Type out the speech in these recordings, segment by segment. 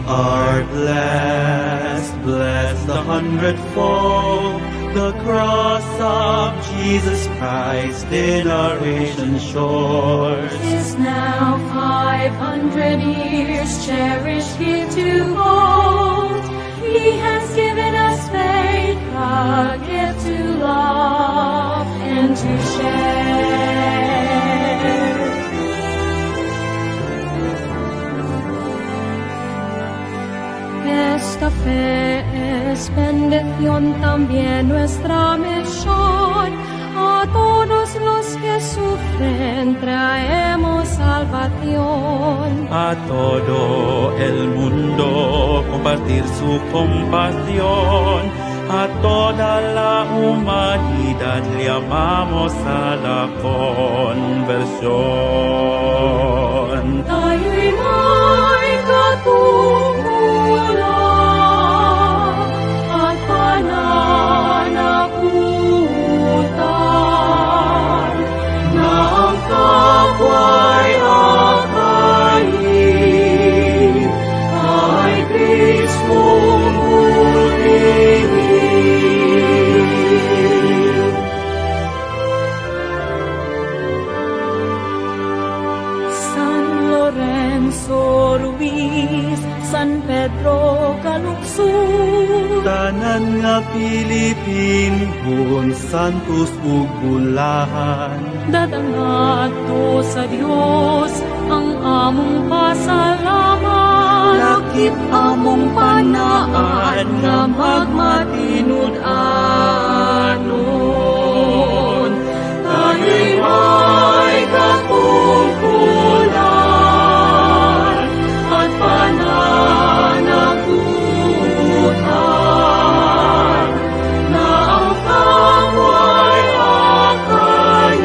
are blessed, blessed the hundredfold, the cross of Jesus Christ in our Asian shores. Is now 500 years cherished here to hold. He has given us faith, a gift to love and to share. Esta fe es bendición, también nuestra misión. A todos los que sufren traemos salvación. A todo el mundo compartir su compasión. A toda la humanidad llamamos a la conversión. Tayo'y may katungkulan at pananagutan na ang kapwa'y akayin kay Kristong butingin. San Lorenzo Ruiz, San Pedro Calungsod, Tanan nga Pilipinhon, santos ug bulahan. dadangadto sa Dios ang among pasalamat. Lakip among panaan nga magmatinud-anon. Tayo'y may katungkulan at pananagutan na ang kapwa'y akayin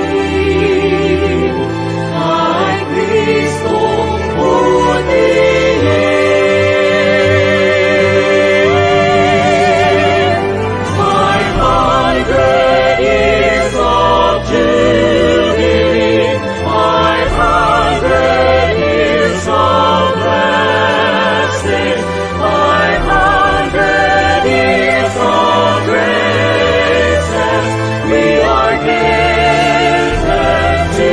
kay Kristong butingin. 500 years of Jubilee, 500 years of blessing, 500 years of graces, we are given to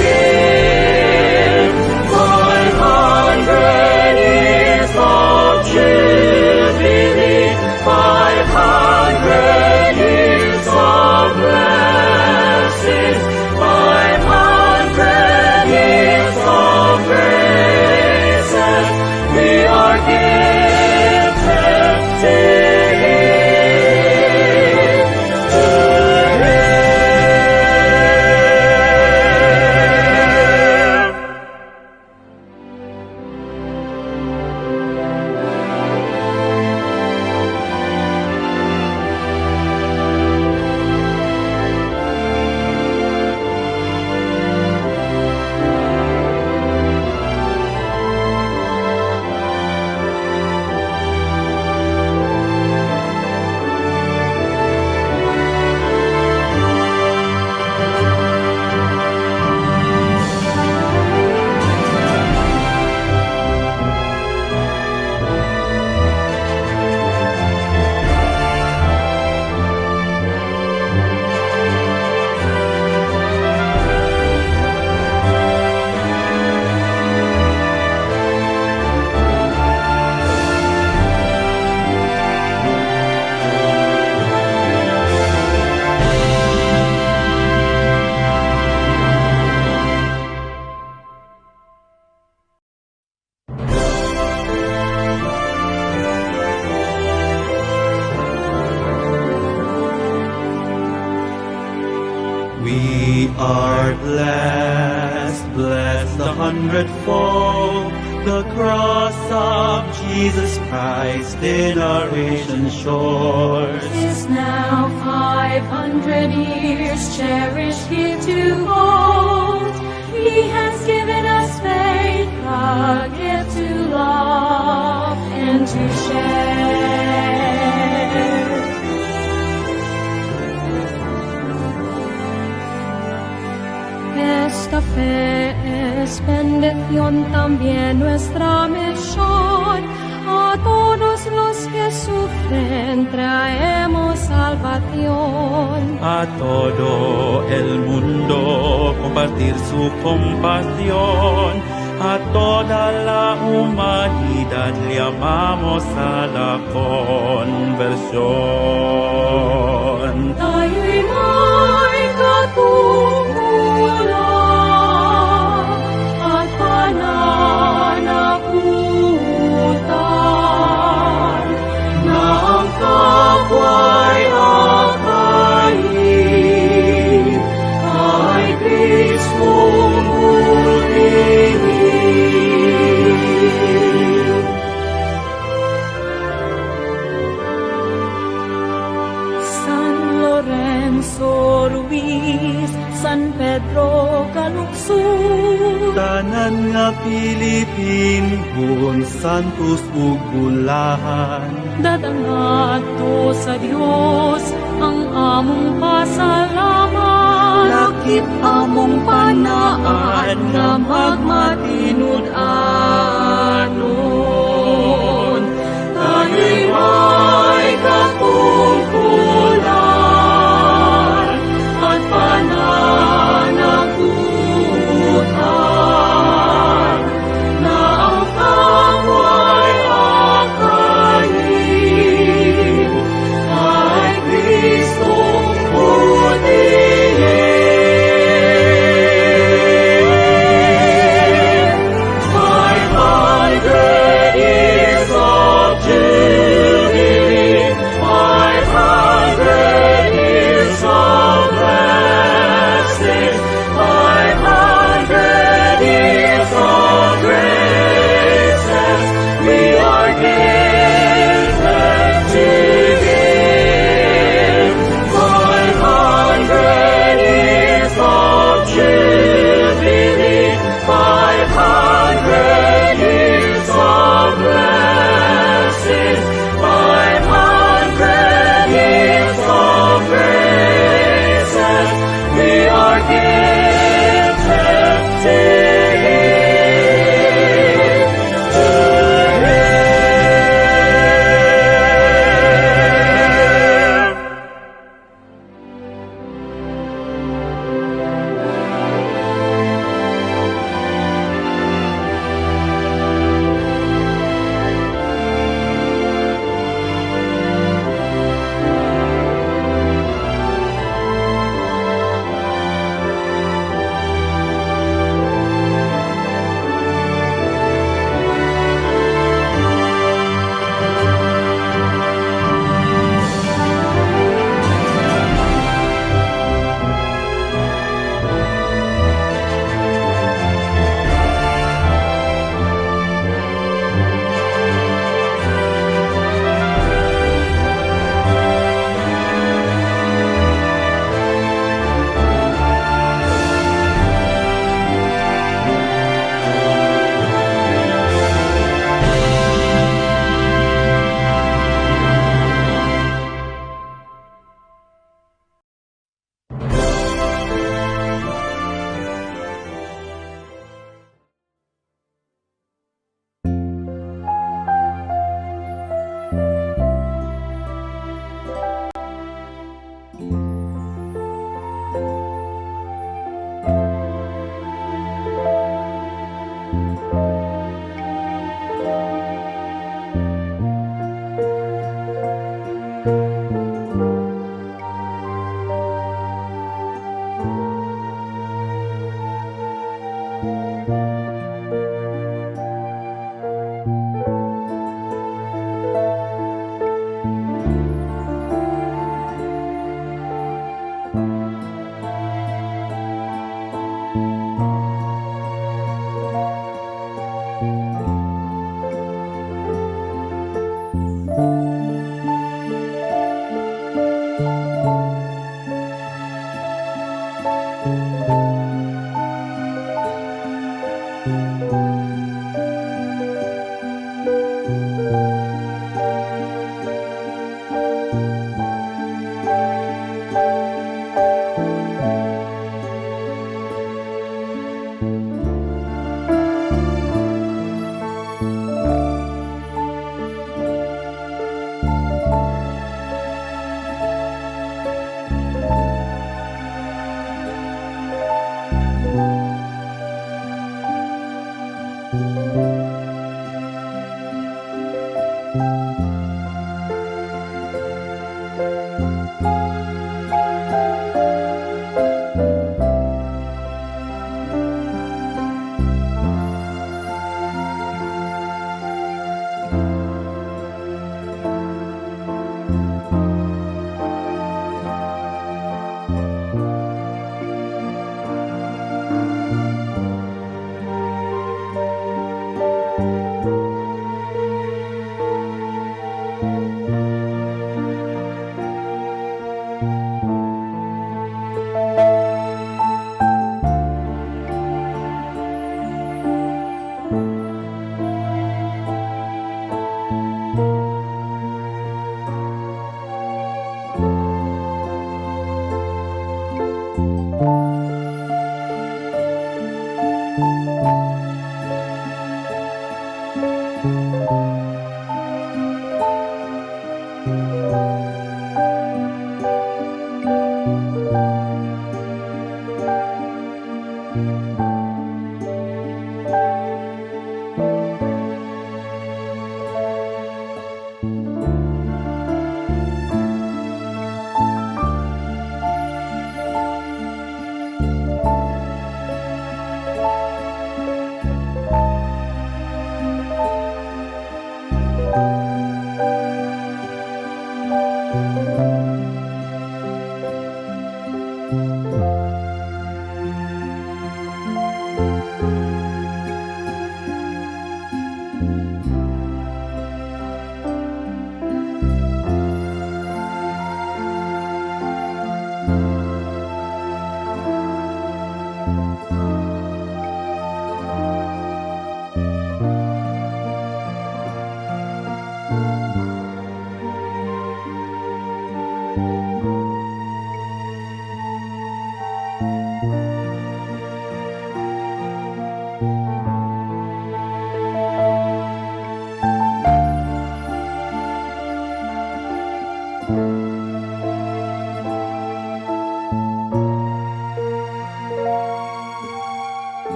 give. 500 years of Jubilee, 500 years of blessing, 500 years of graces, we are given to give, to give. We are blessed, blessed the hundredfold, the cross of Jesus Christ in our Asian shores. Is now 500 years cherished here to hold. He has given us faith, a gift to love and to share. Esta fe es bendición, también nuestra misión. A Virgen traemos salvación. A todo el mundo compartir su compasión. A toda la humanidad llamamos a la conversión. Tayo'y may katungkulan at pananagutan na ang kapwa'y akayin kay Kristong bulihin. San Lorenzo Ruiz, San Pedro Caluxo, Tanan nga Pilipinhon, santos ug bulahan. dadangat to sa Dios ang among pasalamat. Lakip among panaan nga magmatinud-anon. Tayo'y may katungkulan at pananagutan na ang kapwa'y akayin kay Kristong bulihin. 500 years of Jubilee, 500 years of blessing, 500 years of graces, we are given to give. 500 years of Jubilee, 500 years of blessing, 500 years of graces, we are given to him.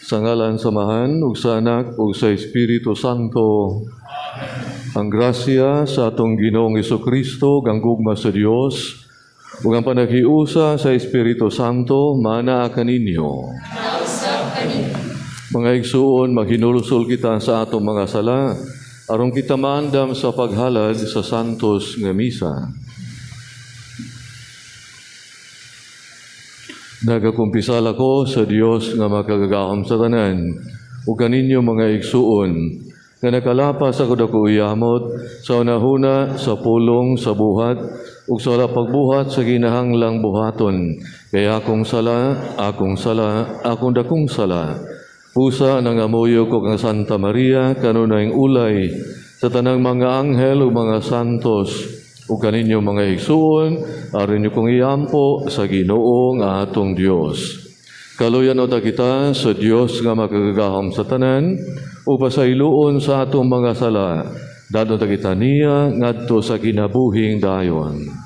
Sa ngalan samahan, ug sa Anak, ug sa Espiritu Santo, ang grasya sa atong Ginoong Kristo, ang gugma sa Dios, ug ang panahiusa sa Espiritu Santo, mana kaninyo. Mga igsuon, maghinulusol kita sa atong mga sala, aron kita maandam sa paghalad sa santos nga misa. Nagakumpisal ako sa Dios nga makagagahom sa tanan, ug kaninyo mga igsuon, nga nakalapas ako dako iyamot sa unahuna sa pulong sa buhat, ug sa wala pagbuhat sa ginahanglang buhaton, kaya akong sala, akong dakong sala. Pusa nangamuyo ko kang Santa Maria, kanunayng ulay, sa tanang mga anghel o mga santos, ug kaninyo mga igsuon, aron niyo kong iampo sa Ginoo nga atong Dios. Kaluyan o kita sa Dios nga makagagahom sa tanan, o pasayloon sa atong mga sala, dadon ta kita niya ngadto sa kinabuhing dayon.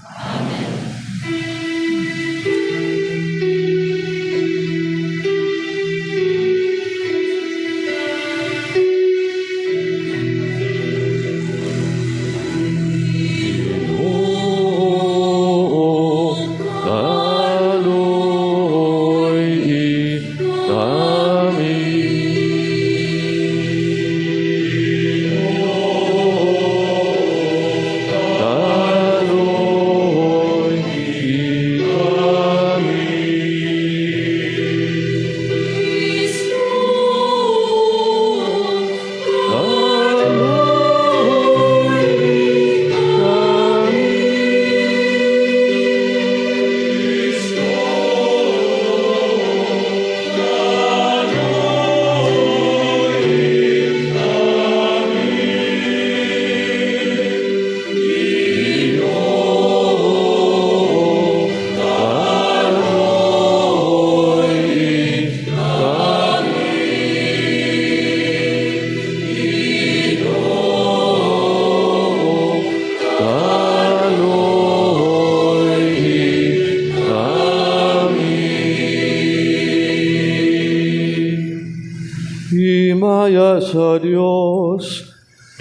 Himaya sa Diyos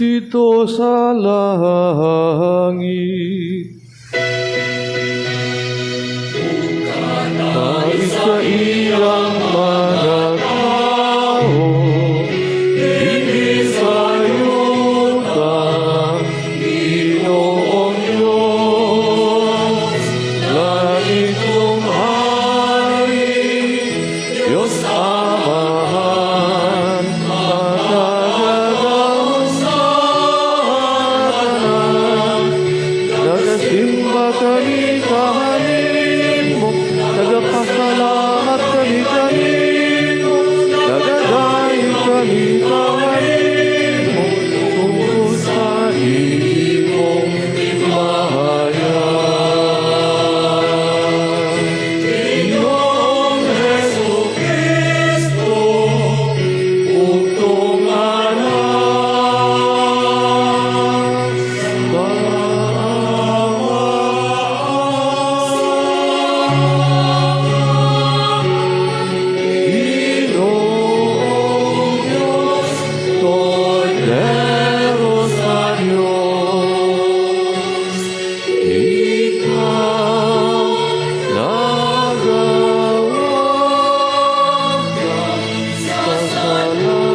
dito sa langit. Kahit sa iyang mga tao, hindi sa yuta, Ginoong Diyos, langit mong hari, Diyos Amahan, makagagahon sa tanan. Nagasimba kami kahalimo, nagapasalamat kami kanimo, nagadayon kami kahalimo, tungkol sa imong mahayan. Ginoong Jesucristo, utong anak, Ginoong Diyos, Cordero sa Diyos, ikaw nagawag sa sala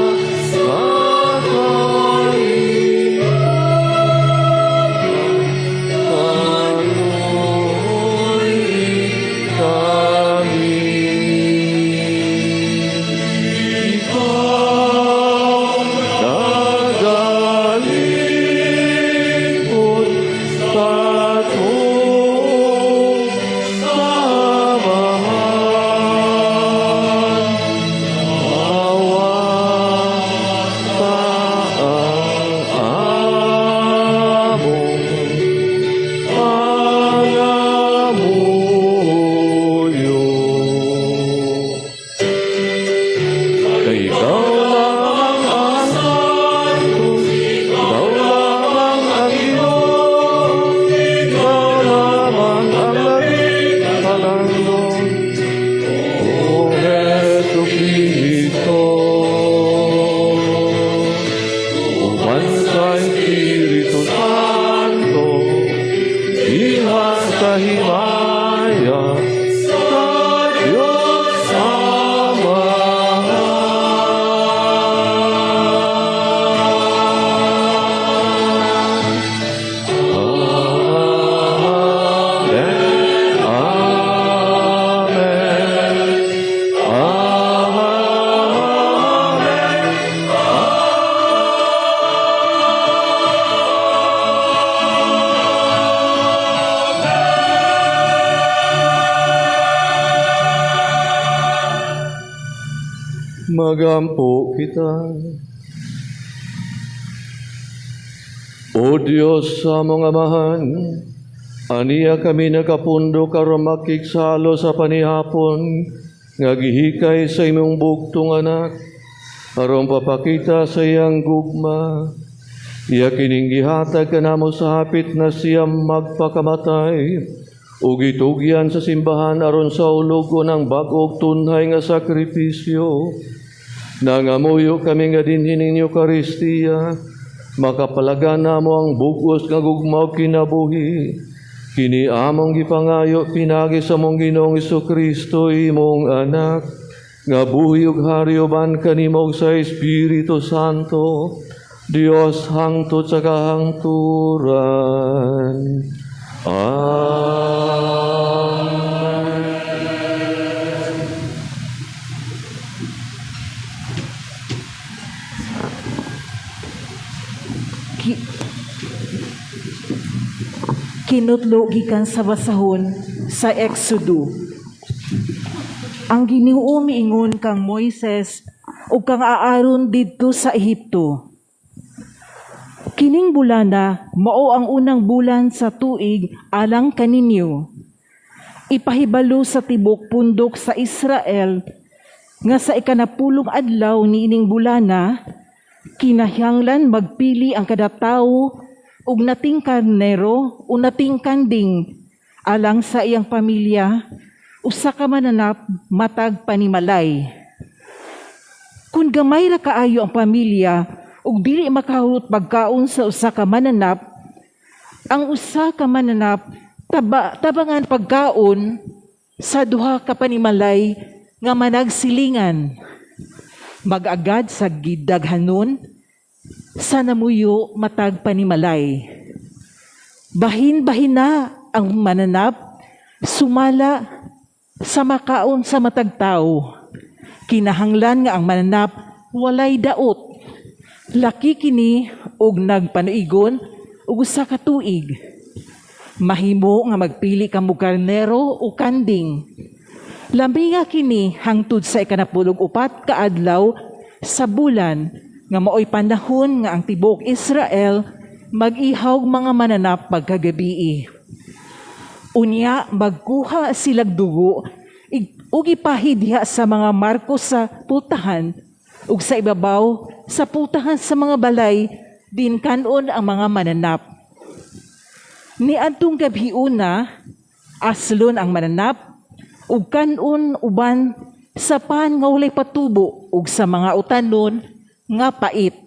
sa himaya sa Diyos Ama. Magampo kita. O Diyos sa mga amahan, aniya kami nakapundo karon makiksalo sa panihapon, nga gihikay sa imong bugtong anak, aron papakita sa iyang gugma. Iya kining gihatag kanamo sa hapit na siyang magpakamatay, ug gitugyan sa simbahan aron sa ulugon ang bag-og tunhay nga sakripisyo. Nangamuyo kami nga dinhi ning Eucharistia, makapalagan namo ang bugos nga gugmaw kinabuhi. Kini among gipangayo pinagi sa mong Ginoong Jesucristo imong anak, nga buhi ug harioban kanimo sa Espiritu Santo, Dios hangtod sa kahangturan. Amen. Kinutlo gikan sa basahon sa Exodo. Ang Ginoo miingon kang Moises ug kang Aaron didto sa Ehipto. Kining bulana mao ang unang bulan sa tuig alang kaninyo. Ipahibalo sa tibok pundok sa Israel nga sa ikanapulong adlaw niining bulana kinahanglan magpili ang kada tawo ug nating karnero o nating kanding alang sa iyang pamilya usa ka mananap matag panimalay. Kung gamay ra kaayo ang pamilya ug dili makahurot pagkaon sa usa ka mananap, ang usa ka mananap tabangan pagkaon sa duha ka panimalay nga managsilingan. Mag-agad sa gidaghanon sa namuyo matag panimalay. Bahin-bahin na ang mananap, sumala sa makaon sa matag tao. Kinahanglan nga ang mananap walay daot. Laki kini og nagpanuigon og usa ka tuig. Mahimo nga magpili kamo karnero o kanding. Lami nga kini hangtod sa ikanapulog-upat ka adlaw sa bulan, nga maoy panahon nga ang tibok Israel mag-ihaw mga mananap pagkagabi. Unya magkuha silag dugo ug ipahid diha sa mga marko sa putahan ug sa ibabaw sa putahan sa mga balay din kanon ang mga mananap. Niadtong gabi-una aslon ang mananap ug kanon uban sa pan nga walay patubo ug sa mga utanon nga pait.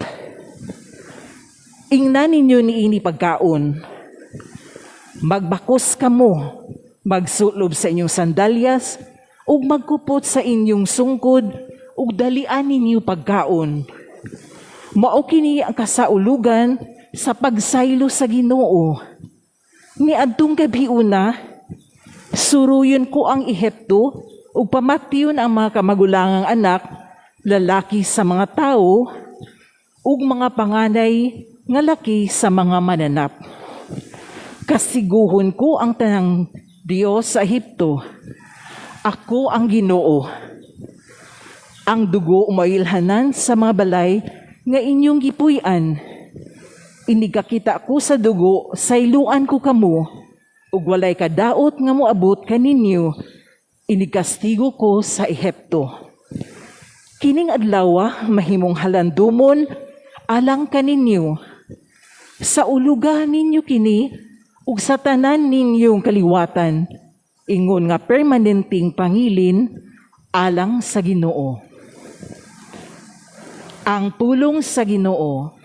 Ingnan ninyo niini pagkaon. Magbakos kamo, magsulob sa inyong sandalyas, ug magkupot sa inyong sungkod, ug dalian ninyo pagkaon. Mao kini ang kasaulugan sa pagsaylo sa Ginoo. Niadtong gabi-una, suruyon ko ang Ehipto, ug pamatyon ang mga kamagulangang anak, lalaki sa mga tao, ug mga panganay nga laki sa mga mananap. Kasiguhon ko ang tanang Dios sa Ehipto. Ako ang Ginoo. Ang dugo umailhanan sa mga balay nga inyong gipuy-an. Inigakita ko sa dugo, sayluan ko kamo, ug walay kadaot nga moabot kaninyo, inigastigo ko sa Ehipto. Kining adlaw mahimong halandumon alang kaninyo. Sa ulugan ninyo kini ug sa tanan ninyong kaliwatan, ingon nga permanenteng pangilin alang sa Ginoo. Ang pulong sa Ginoo.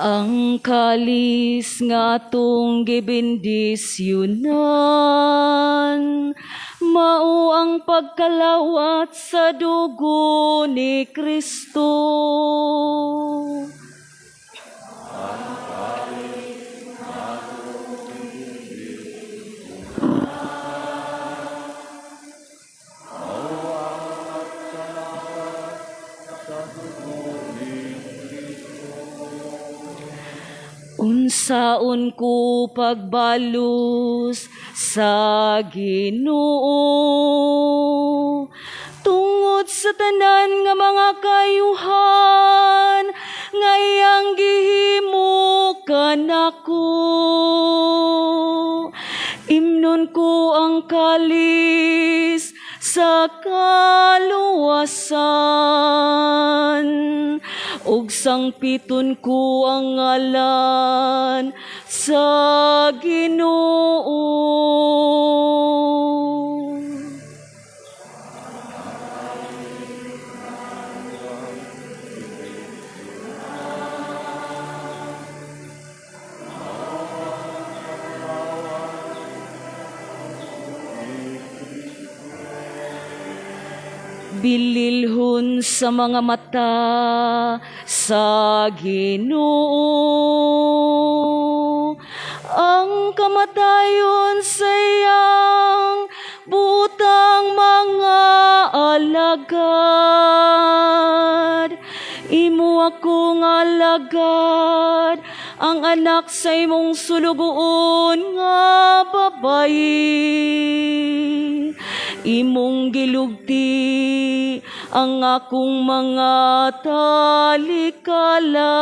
Ang kalis nga tong gibendisyonan, mao ang pagkalawat sa dugo ni Kristo. saon ko pagbalus sa Ginoo. Tungod sa tanan nga mga kayuhan, ngayang gihimo kanako. Imnon ko ang kalis sa kaluwasan, ug sangpiton ko ang ngalan sa Ginoo. Bililhon sa mga mata sa Ginoo ang kamatayon sa iyang butang mga alagad. Imo akong alagad, ang anak sa imong sulugoon nga babayi. Imong gilugti ang akong mga talikala.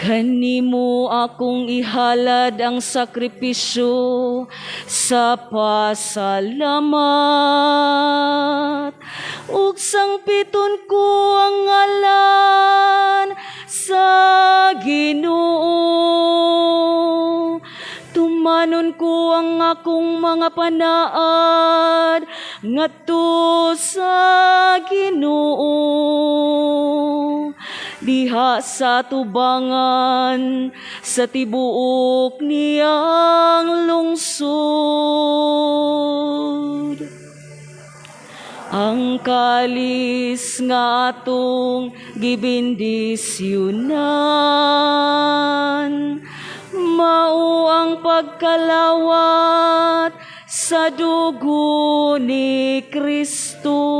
Kanimo akong ihalad ang sakripisyo sa pasalamat. Ug sangpiton ko ang ngalan sa Ginoo. Tumanon ko ang akong mga panaad ngadto sa Ginoo. Diha sa tubangan sa tibuok niyang lungsod. Ang kalis nga atong gibindisyonan, mao ang pagkalawat sa dugo ni Kristo.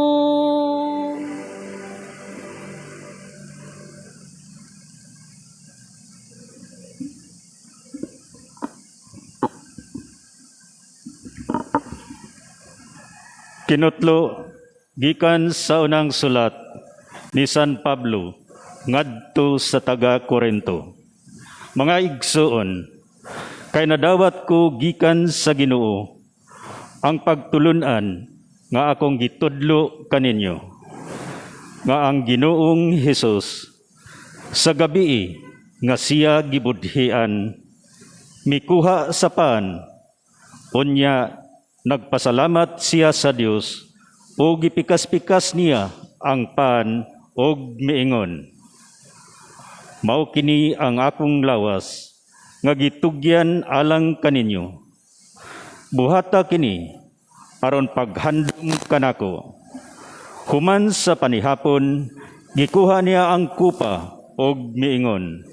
Kinutlo gikan sa unang sulat ni San Pablo ngadto sa taga Corinto. Mga igsoon, kay nadawat ko gikan sa Ginoo ang pagtulunan nga akong gitudlo kaninyo, nga ang Ginoong Hesus sa gabii nga siya gibudhian mikuha sa pan, unya nagpasalamat siya sa Dios o gipikas-pikas niya ang pan og miingon, mao kini ang akong lawas nga gitugyan alang kaninyo. Buhata kini aron paghandom kanako. Human sa panihapon gikuha niya ang kupa og miingon,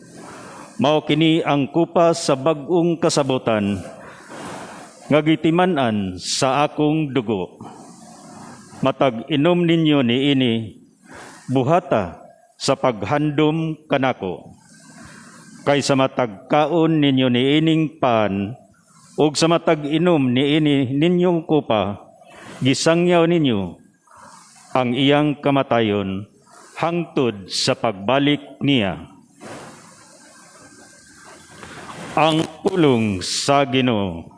mao kini ang kupa sa bag-ong kasabutan nga gitiman-an sa akong dugo. Matag inom ninyo niini, buhata sa paghandom kanako. Kay sa matag kaon ninyo niining pan, ug sa matag inom niini ninyong kupa, gisangyaw ninyo ang iyang kamatayon hangtod sa pagbalik niya. Ang pulong sa Ginoo.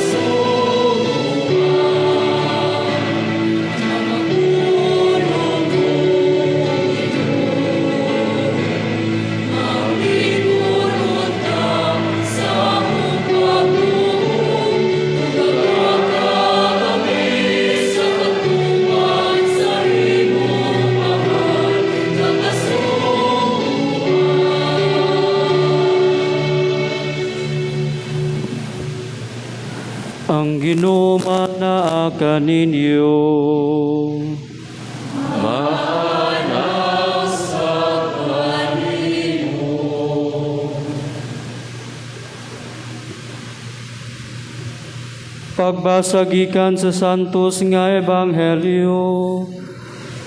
Sa Ginoo manaa kaninyo. Pagbasa gikan sa Santos nga Ebanghelyo,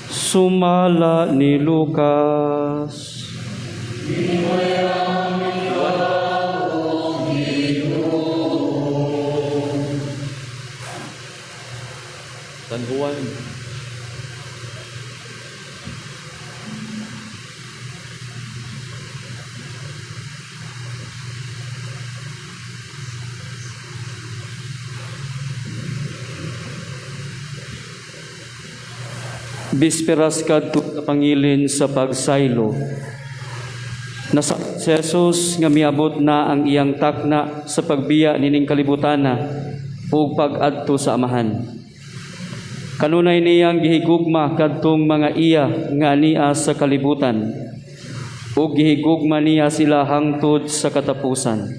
sumala ni Lucas. San Juan. Bisperas kadto kapangilin sa pagsaylo. Nasa si Jesus nga miabot na ang iyang takna sa pagbiya nining kalibutana ug pag-adto sa amahan. Kanunay niyang gihigugma kadtong mga iya nga ania sa kalibutan ug gihigugma niya sila hangtod sa katapusan.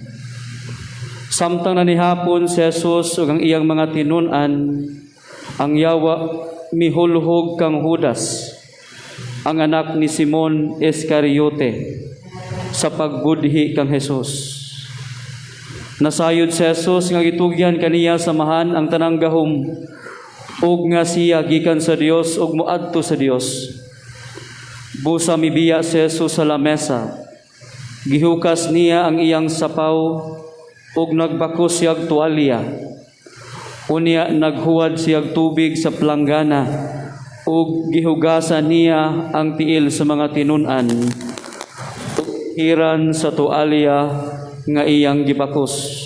Samtang nanihapon si Jesus ug ang iyang mga tinun-an, ang yawa mihulhog kang Judas, ang anak ni Simon Iscariote, sa pagbudhi kang Jesus. Nasayod si Jesus nga gitugyan kaniya samahan ang tanang gahom ug nga siya gikan sa Dios ug moadto sa Dios. Busa mibiya si Jesus sa lamesa. Gihukas niya ang iyang sapaw ug nagbakos siyag tuwalya. Unya naghuwad siyag tubig sa planggana ug gihugasan niya ang tiil sa mga tinun-an ug hiran sa tualya nga iyang gibakos.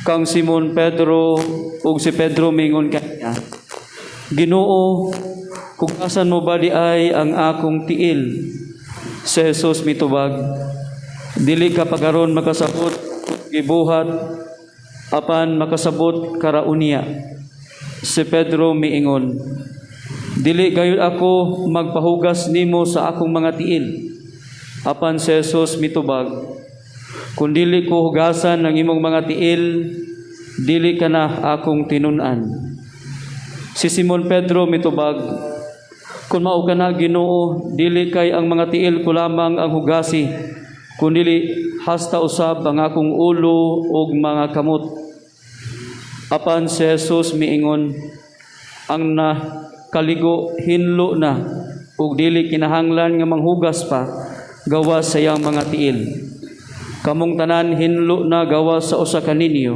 Kang Simon Pedro ug si Pedro mingon kaniya, Ginoo, hugasan mo ba di ay ang akong tiil? Si Jesus mitubag, dili ka pagaron makasabot gibuhat apan makasabot karaunia. Si Pedro miingon, dili gayud ako magpahugas nimo sa akong mga tiil. Apan si Jesus mitubag, kung dili ko hugasan ng imong mga tiil, dili ka na akong tinun-an. Si Simon Pedro mitubag, kung mao ka na Ginoo, dili kay ang mga tiil ko lamang ang hugasi, kundi hasta usab ang akong ulo ug mga kamot. Apan si Jesus miingon, ang nakaligo hinlo na ug dili kinahanglan nga manghugas pa gawas sa iyang mga tiil. Kamong tanan hinlo na gawas sa usa ka ninyo.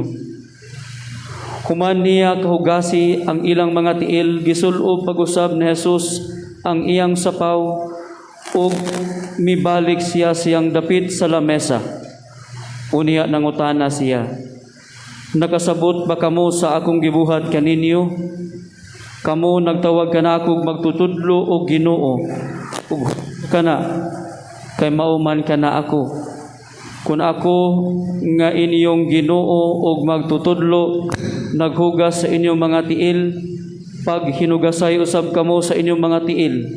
Human niya kahugasi ang ilang mga tiil, gisul-ob pag-usab ni Jesus ang iyang sapaw ug mibalik siya siyang dapit sa lamesa. Unya nangutana siya, nakasabot ba kamo sa akong gibuhat kaninyo? Kamo nagtawag kanako magtutudlo og Ginoo ug kana kay mauman kana ako. Kung ako nga inyong Ginoo ug magtutudlo, naghugas sa inyong mga tiil, pag hinugasay usab kamo sa inyong mga tiil,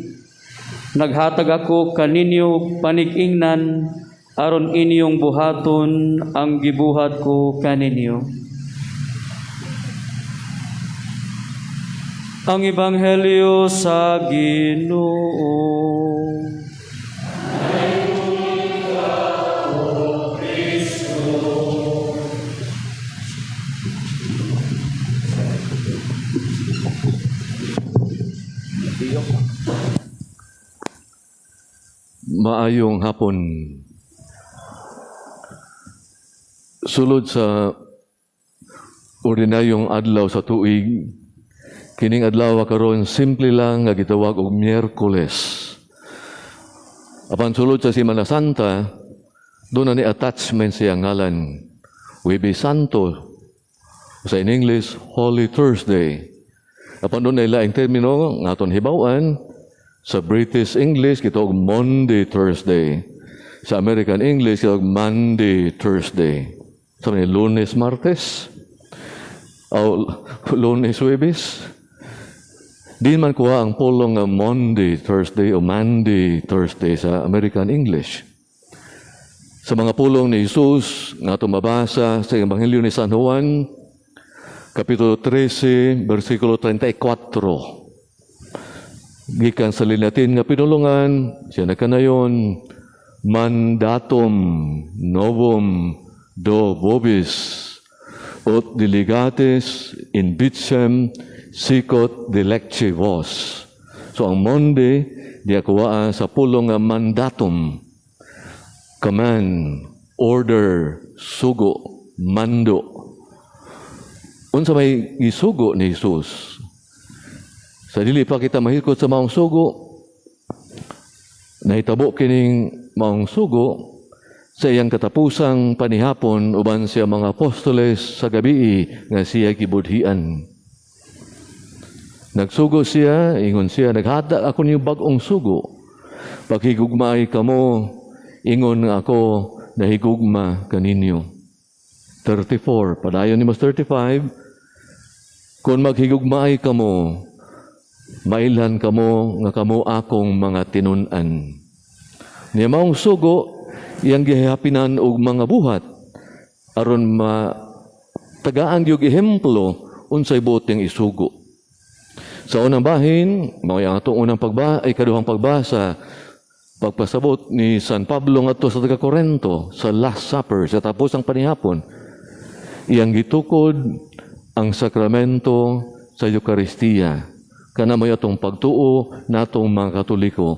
naghatag ako kaninyo panig-ingnan aron inyong buhaton ang gibuhat ko kaninyo. Ang Ebanghelyo sa Ginoo. Maayong hapon. Sulod sa ordinaryong adlaw sa tuig, kining adlaw karon simple lang nga gitawag og Miyerkules. Apan sulod sa Semana Santa, doon na ni attachment siya ngalan, Huwebes Santo, sa in English, Holy Thursday. Apan doon na ilaing termino nga aton hibaw-an, sa British English, gitawag Monday, Thursday. Sa American English, gitawag Monday, Thursday. Sa mga Lunes, Martes, o Lunes, Huwebes. Di man kuha ang pulong nga Monday, Thursday o Monday, Thursday sa American English. Sa mga pulong ni Jesus nga tumabasa sa Ebanghelyo ni San Juan, Kapitulo 13, versikulo 34. Gikan sa Latin nga pinulungan, siya nagkanayon, mandatum novum do vobis, ut delegates in vicem sicut delecti vos. So ang monde, di akuwaan sa pulong nga mandatum, command, order, sugo, mando. Unsa may isugo ni Jesus? Sa dili pa kita mahikot sa maong sugo, nahitabo kining maong sugo sa iyang katapusang panihapon uban siya mga apostoles sa gabi nga siya gibudhian. Nagsugo siya, ingon siya, naghada ako niyo bag-ong sugo. Paghigugmaay kamo, ingon nga ako, nahigugma kaninyo. 34, padayon ni mas 35, kung maghigugmaay kamo, mailan kamo nga kamo akong mga tinunan. Niya maong sugo, iyang gihapinan og mga buhat, aron tagaan yung ehemplo, unsay boteng isugo. Sa unang bahin, mga atong unang kaduhang pagbasa, pagpasabot ni San Pablo ngadto sa taga-Korento, sa Last Supper, sa tapos ang panihapon, iyang gitukod ang sakramento sa Eucharistia. Kana mo atong pagtuo natong mga Katoliko.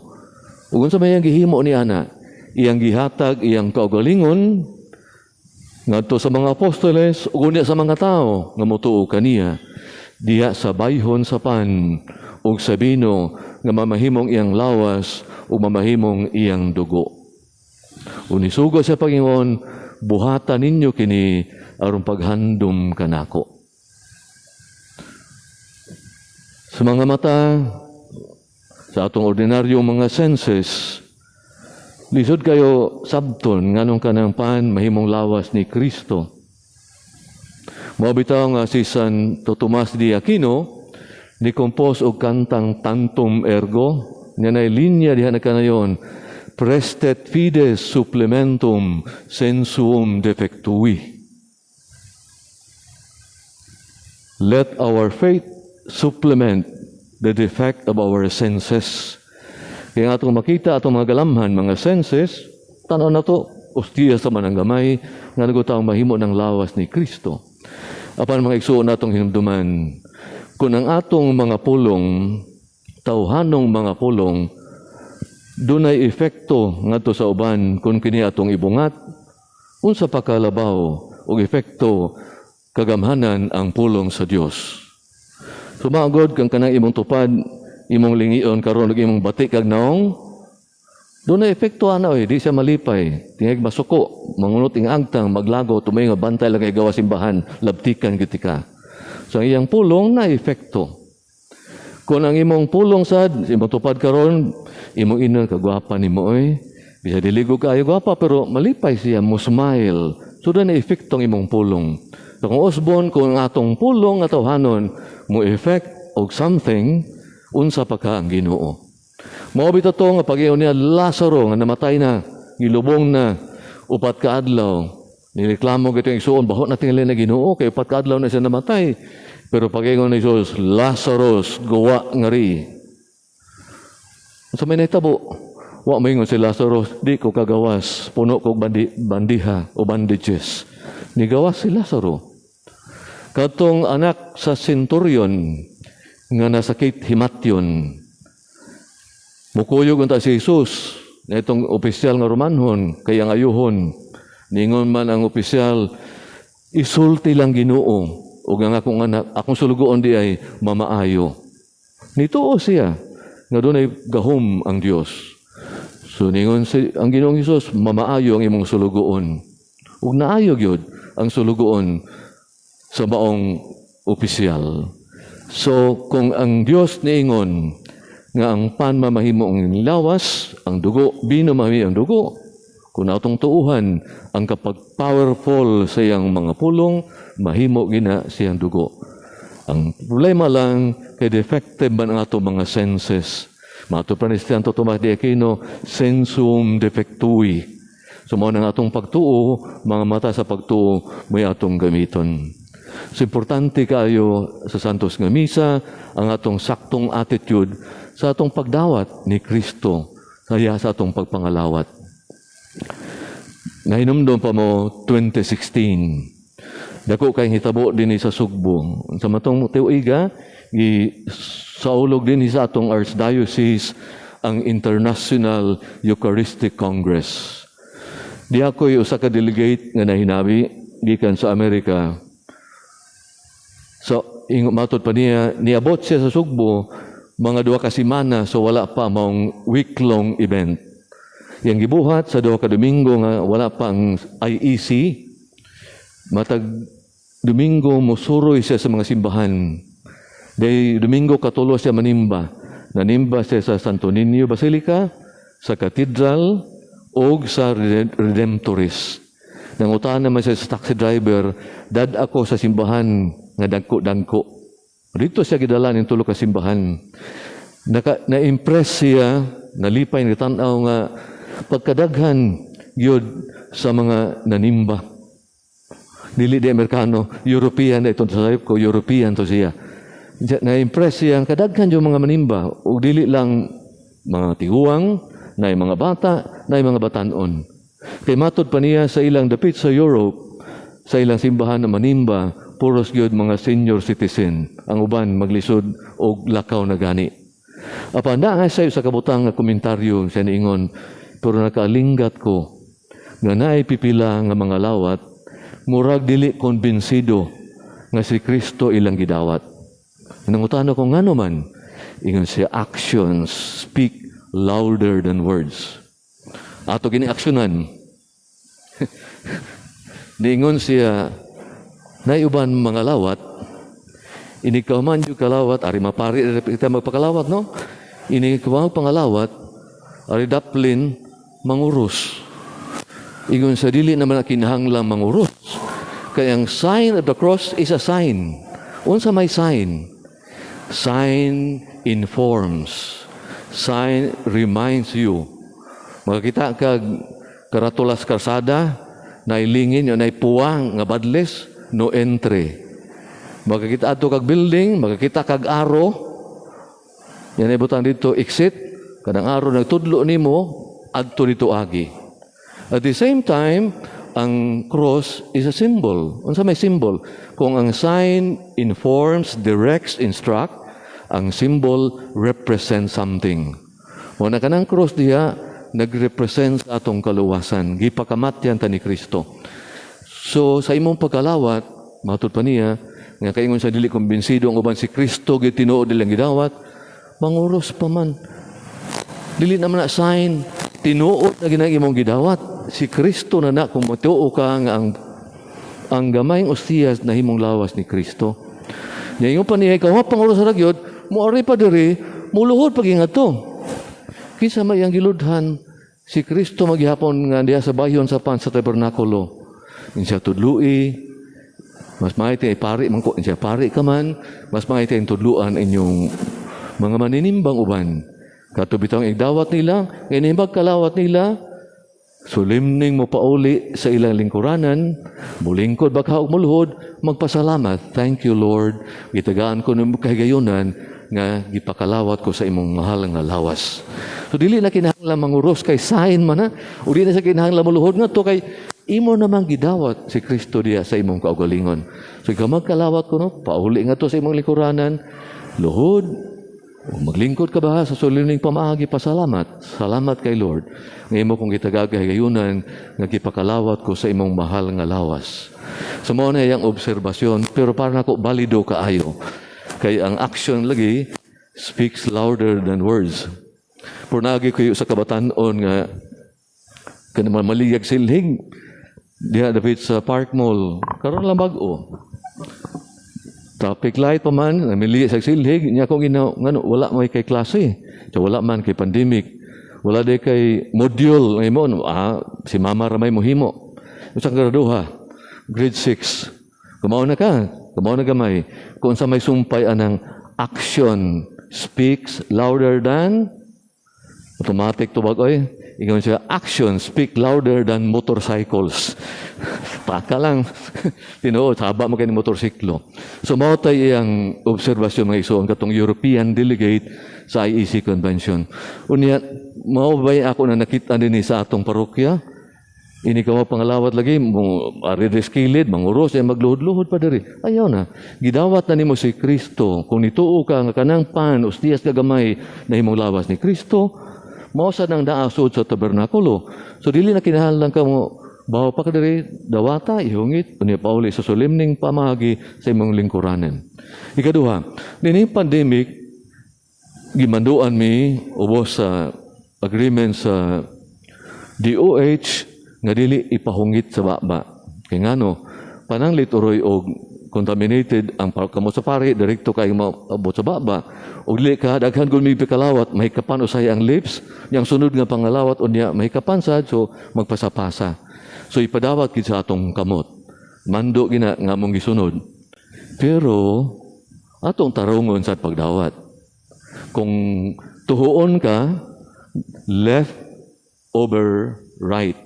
Ug unsa may iyang gihimo ni ana, iyang gihatag iyang kaugalingon ngadto sa mga apostoles ug unya sa mga tao nga motuo kaniya diha sa bayhon sa pan ug sa bino nga mamahimong iyang lawas ug mamahimong iyang dugo. Unisugo sa Panginoon, buhatan ninyo kini aron paghandom kanako. Sa mga mata, sa atong ordinaryong mga senses, lisod kayo sabton nganong kanang pan mahimong lawas ni Kristo. Mabitaw nga si San Tomas de Aquino, ni-compose og kantang Tantum Ergo, nga na linya diha na kanayon, Prestet fides supplementum sensuum defectui. Let our faith supplement the defect of our senses. Kaya atong makita atong mga galamhan, mga senses, tanaw na to, ustiya sa manang gamay, nga nagutaong mahimo ng lawas ni Kristo. Apan mga igsuon natong hinumduman, kung ang atong mga pulong, tawhanong mga pulong, dunay efekto ngadto sa uban kung kini atong ibungat, unsa pa kalabaw og efekto kagamhanan ang pulong sa Dios. Sumagod kang kanang imong tupad, imong lingion karon ug imong bati kag naong, dunay epekto ana di siya malipay, tingog masuko, mangunot ing agtang, maglago, tumay nga bantay lang kay gawa simbahan, labtikan giti ka. So ang iyang pulong na epekto. Kung ang imong pulong sad, imong tupad karon, imong inon kagwapa nimo oy, bisa diligo kaayo gwapa pero malipay siya, mo smile. So dunay epekto ang imong pulong. So kung usbon kung atong pulong nga tawhanon mo effect og something, unsa pa ka ang Ginoo. Mao bitaw to nga pag-iyon niya Lazaro nga namatay na, gilubong na, upat ka adlaw. Nireklamo gito yung isuon, bahot na tingala na Ginoo, kay upat ka adlaw na siya namatay. Pero pag-iyon ni Jesus, Lazarus, gawa ngari. Sa may naitabo, wa maingon si Lazarus, di ko kagawas, puno ko bandiha o bandages. Nigawas si Lazaro. Katong anak sa centurion nga nasakit himatyon, mukuyog unta si Jesus na itong opisyal nga Romanhon kayang ayuhon. Ningon man ang opisyal, isulti lang Ginoo ug ang akong anak, akong sulugoon di ay mamaayo. Nituo siya nga dunay gahom ang Dios. So ningon ang Ginoong Hesus, mamaayo ang imong sulugoon. Ug naayo gyud ang sulugoon sa maong opisyal. So kung ang Dios niingon nga ang pan mamahimo ang lawas, ang dugo, bino mamahimo ang dugo. Kung atong tuuhan, ang kapag powerful sa iyang mga pulong, mahimo gina siyang dugo. Ang problema lang, kay defective man ang atong mga senses. Mato pa ni Santo Tomas de Aquino, sensum defectui. So mao nang atong pagtuo, mga mata sa pagtuo may atong gamiton. So importante kayo sa Santos nga Misa ang atong saktong attitude sa atong pagdawat ni Kristo kaya sa atong pagpangalawat. Nahinumdum pa mo 2016. Dako kay hitabo dinhi sa Sugbo. Sa matong tuiga saulog din sa atong Archdiocese ang International Eucharistic Congress. Di ako'y usa ka delegate nga nahinabi gikan sa Amerika. So, matod pa niya, niabot siya sa Sugbo, mga 2 ka semana, so wala pa maong week-long event. Yang gibuhat sa 2 ka Domingo nga wala pa ang IEC, matag Domingo musuroy siya sa mga simbahan. Day Domingo katulo siya manimba. Nanimba siya sa Santo Niño Basilica, sa Cathedral, o sa Redemptorist. Nangutaan naman siya sa taxi driver, dad ako sa simbahan nga dangko-dangko. Dito siya gidala ng 3 ka simbahan. Na-impress siya, nalipay ng tanaw nga pagkadaghan yun sa mga nanimba. Dili di Amerikano, European, ito sa sayop ko, European to siya. Na-impress siya, kadaghan yung mga manimba, o dili lang mga tiguang, na mga bata, na mga batanon. Kay matod pa niya sa ilang dapit sa Europe, sa ilang simbahan na manimba, puros gyud mga senior citizen, ang uban maglisod og lakaw na gani. Apan naa sa kabutang nga komentaryo siya niingon, pero nakaalinggat ko nga naay pipila nga mga lawat, murag dili konbensido nga si Kristo ilang gidawat. Nangutana ko ngano man, ingon siya, actions speak louder than words. Ato gini aksyonan. Niingon siya, naiuban mga lawat, inikaw man yung kalawat, ari mapari, kita magpakalawat, no? Inikaw pangalawat, ari daplin, mangurus. Ingon sa dili naman na kinahanglang mangurus. Kaya ang sign of the cross is a sign. Unsa may sign? Sign informs. Sign reminds you. Makakita kag karatulas karsada, nailingin yun, naipuwang nga badles, no entry. Makakita ato kag building, makakita kag aro, yan ay butang dito, exit, kadang aro nagtudlo nimo, adto dito agi. At the same time, ang cross is a symbol. Unsa may symbol? Kung ang sign informs, directs, instruct, ang symbol represents something. Wala ka ng cross diya, nag-represent sa atong kaluwasan. Gipakamatyan ta ni Kristo. So, sa imong pagkalawat, matod pa niya, nga kaingon sa dili kumbinsido ang uban si Kristo, gitinuod nilang gidawat, manguros pa man. Dili naman na sign, tinuod na ginang imong gidawat. Si Kristo na na, kung matuo ka nga ang gamayng ostiyas na himong lawas ni Kristo. Ngayon pa niya, ikaw, panguros sa ragyod, muari pa diri, muluhod pag-ingat to. Kisa may ang giludhan, si Kristo maghihapon nga diya sa bayon sa pan sa tabernakulo. Siya tudlui, mas mahiti ay pari, siya pari ka man, mas mahiti ang tudluan inyong mga maninimbang uban. Katubitang igdawat nila, inimbag kalawat nila, sulimning mo pauli sa ilang lingkuranan, mulingkod baka muluhod, magpasalamat. Thank you, Lord. Gitagaan ko ng kahigayunan nga gipakalawat ko sa imong mahal nga lawas. So dili na kinahanglan manguros kay sign man na, o di na sa kinahanglan muluhod nga to kay imo namang gidawat si Kristo diya sa imong kaugalingon. So ikaw magkalawat ko no, pauli nga to sa imong lingkuranan, luhod, maglingkod ka ba sa sulining pamaagi, pasalamat. Salamat kay Lord. Ngayon mo kung gitagagayunan nga gipakalawat ko sa imong mahal nga lawas. So mo na yung obserbasyon, pero para nako balido kaayo. Kay ang action lagi speaks louder than words. Purnagi kayo sa kabatanon nga kanaman maliyag silhig diha dapit sa Park Mall. Karon lang bag-o. Traffic light pa man, namili sa silhig, niya kung ngano, wala may kay klase. So, wala man kay pandemic. Wala day kay module. Si mama ramay mo himo. Usang graduha, grade 6. Kumaon na ka, kumaon na gamay. Kung sa may sumpay anang action speaks louder than automatic to bagoy. Ikaw siya, actions speak louder than motorcycles. Paka lang. Tinuod, haba mo kayo ng motorsiklo. So, mao tayo iyang obserbasyon mga iso, ang katong European delegate sa IEC Convention. Unya, mao ba ako na nakita din sa atong parokya? Ini ka mo pangalawat lagi, aridiskilid, manguros, magluhod-luhod pa diri. Ayaw na. Gidawat na nimo si Kristo. Kung nituo ka nga kanang pan,ustiyas kagamay na himong lawas ni Kristo, mausad ng daasod sa tabernakulo. So, dili na kinahanglan ka mo, bawa pa ka diri, dawata, ihungit, kunya pauli sa solemning pamagi sa imong lingkuranen. Ikaduha, nini pandemic, gimanduan mi, ubos sa agreement sa DOH, nga dili ipahungit sa baba. Kaya nga no, pananglit uroy og contaminated ang kamot sa pari, direkto kayo maabot sa baba. O dili ka, daghan kung may pikalawat, may kapan usay ang lips, yang sunod nga pangalawat, o niya may kapansad, so magpasapasa. So ipadawat kita sa atong kamot. Mando gina nga mong gisunod. Pero, atong tarungon sa pagdawat. Kung tuhuon ka, left over right.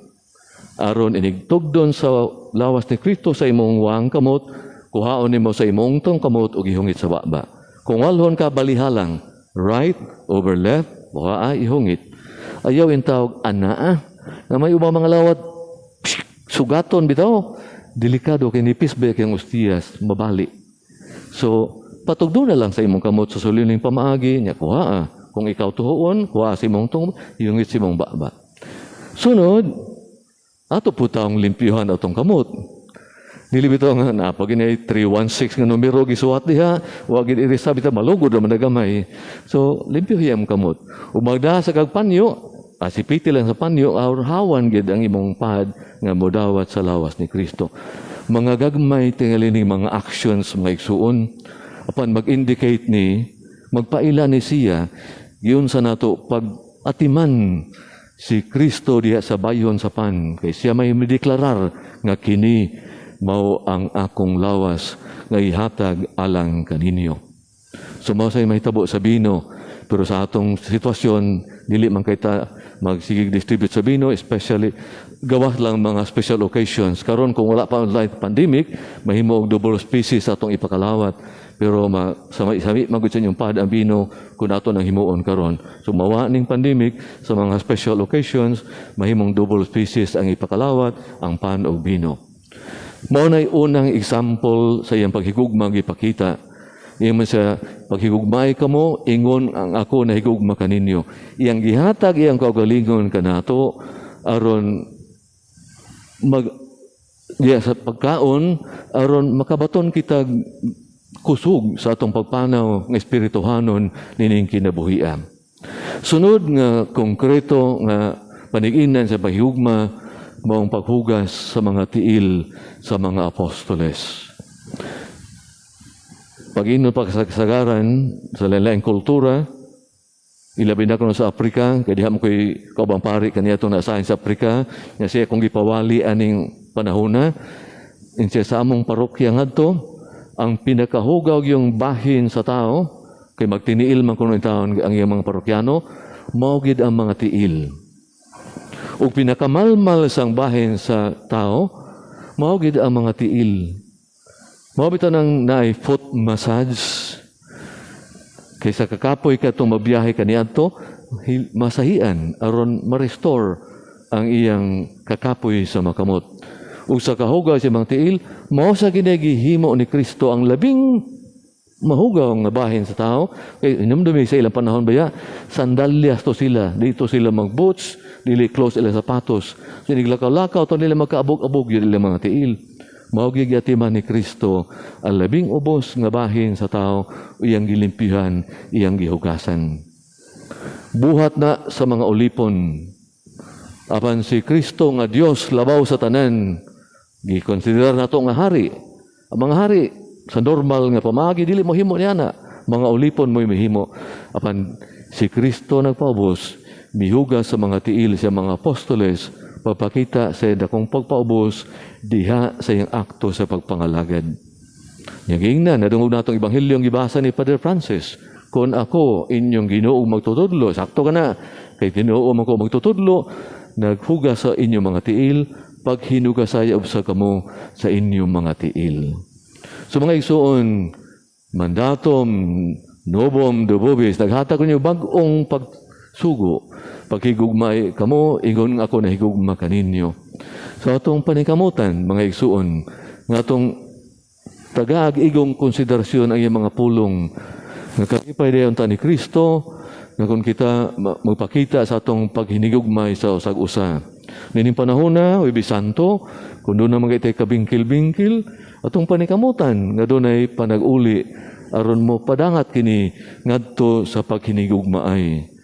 Aron inigtugdon sa lawas ni Kristo sa imong wang kamot, kuhaon nimo sa imong tong kamot ug ihungit sa baba. Kung walhon ka balihalang, right over left, buha ihungit. Ayaw in tawag anaa nga may ubang mga lawat sugaton bitaw. Delikado kay nipis ba kay ustiyas mabali. So patugdo na lang sa imong kamot sa suliling pamaagi nya kuha. Kung ikaw tuhuon, kuha sa imong tong ihungit sa imong baba. Sunod, ato po taong limpyuhan atong kamot. Nilibito nga na, pag inay 316 nga numero, gisuwat diha, wag irisabi ta, malugod naman nagamay. So, limpyuhiyam kamot. Umagda sa kagpanyo, asipiti lang sa panyo, hawan gid ang imong pad nga modawat sa lawas ni Kristo. Mga gagmay tingali mga actions, mga igsuon, apan mag-indicate ni, magpaila ni siya, yun sa nato, pag atiman, si Kristo diha sa bayon sa pan, kay siya may mediklarar nga kini mao ang akong lawas nga ihatag alang kaninyo. So mao say mahitabo sa bino, pero sa atong sitwasyon dili man kay ta magsigig distribute sa bino, especially gawas lang mga special occasions. Karon kung wala pa live pandemic, mahimo og double species sa atong ipakalawat. Pero sami magud sa inyong pad ang bino kung ato nang himuon karon. So mawa ning pandemic sa mga special occasions, mahimong double species ang ipakalawat, ang pan o bino. Mao nay unang example sa iyang paghigugma gipakita. Iyang sa paghigugmay kamo, ingon ang ako na higugma kaninyo. Iyang gihatag iyang kaugalingon kanato aron sa pagkaon aron makabaton kita kusog sa atong pagpanaw ng espirituhanon nining kinabuhian. Sunod nga konkreto nga paniginan sa paghigugma maong paghugas sa mga tiil sa mga apostoles. Pag-inon pagsagaran sa lain-laing kultura, ilabi na ko sa Afrika, kaya diha mo ko'y kaubang pari kaniya itong naasahin sa Afrika, nga siya kung gipawali aning panahona, siya sa among parokya nga to, ang pinakahugaw yung bahin sa tao, kay magtiniil man kung taon ang iyang mga parokyano, maugid ang mga tiil. Ug pinakamalmal sang bahin sa tao, maugid ang mga tiil. Maubita ng naay foot massage, kaysa kakapoy ka itong mabiyahe kaniadto, masahian, aron ma-restore ang iyang kakapoy sa makamot. Ug sa kahugaw sa mga tiil, mao sa ginagihimo ni Kristo ang labing mahugaw nga bahin sa tao. Kay inumdumi sa ilang panahon baya, sandalyas to sila, dito sila mag-boots, dili close ilang sapatos. Siniglakaw-lakaw to nila magkaabog-abog yun ilang mga tiil. Mao gigatiman ni Kristo ang labing ubos nga bahin sa tao, iyang gilimpihan, iyang gihugasan. Buhat na sa mga ulipon. Apan si Kristo nga Dios labaw sa tanan, gikonsiderar nato nga hari. Ang mga hari sa normal nga pamagi dili mo himo niya na, mga ulipon mo mahimo. Apan si Kristo nagpaubos, mihugas sa mga tiil sa mga apostoles, pagpakita sa dakong pagpaubos diha sa iyang akto sa pagpangalagad. Yang na nadungog natong ebanghelyo ang gibasa ni Father Francis. Kung ako inyong Ginoo magtutudlo, sakto ka na. Kay Ginoo man ko magtutudlo, naghugas sa inyong mga tiil, paghinugasaya sa kamo sa inyong mga tiil. So mga igsoon, mandatom, nobom, dubobis, naghatag ko niyo bagong pagsugo, paghigugmay kamo, ingon ako na higugma kaninyo. So atong panikamutan, mga igsoon, nga atong tagaag-igong konsiderasyon ang iyang mga pulong, nga kakipay dayon ta ni Kristo, nga kung kita magpakita sa atong paghinigugmay sa usag-usa. Nining panahon na, Huwebes Santo, kung doon na mga itay kabingkil-bingkil, atong panikamutan, nga doon ay panag-uli, aron mo padangat kini ngadto sa paghinigugmaay.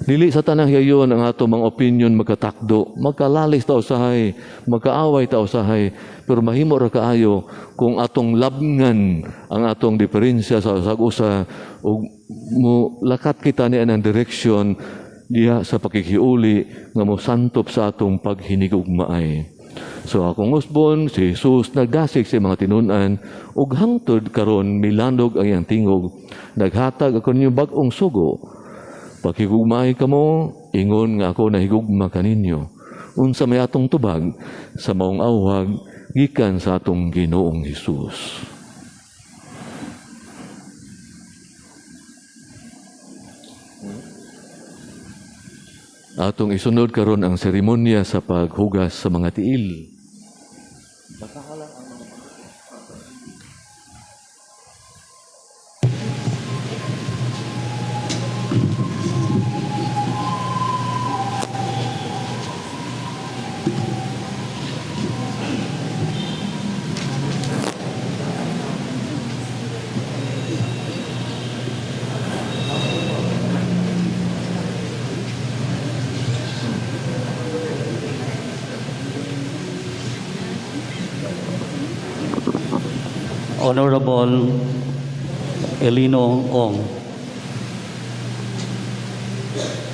Dili sa tanang yayon ang ato mga opinion magkatakdo, magkalalis ta usahay, magkaaway ta usahay, pero mahimo ra kaayo kung atong labngan ang atong diferensya sa usag-usa ug mo lakat kita ni anang direksyon diha sa pakikiuli nga mo santop sa atong paghinigugmaay. So akong usbon, si Jesus nagdasig sa mga tinun-an ug hangtod karon milandog ang iyang tingog, naghatag ako ninyo bag-ong sugo. Paghigugmaay kamo, ingon nga ako na higugma kaninyo. Unsa may atong tubag sa maong awhag gikan sa atong Ginoong Hesus. Atong isunod karon ang seremonya sa paghugas sa mga tiil. Honorable Elino Ong,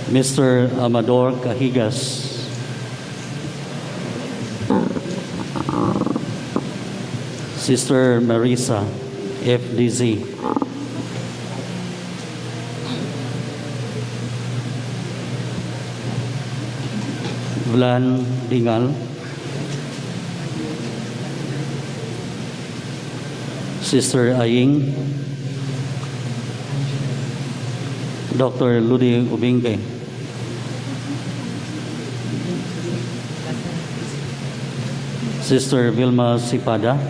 Mr. Amador Cahigas, Sister Marisa FDZ, Vlan Dingal, Sister Aying, Dr. Ludi Ubingke, Sister Vilma Sipada,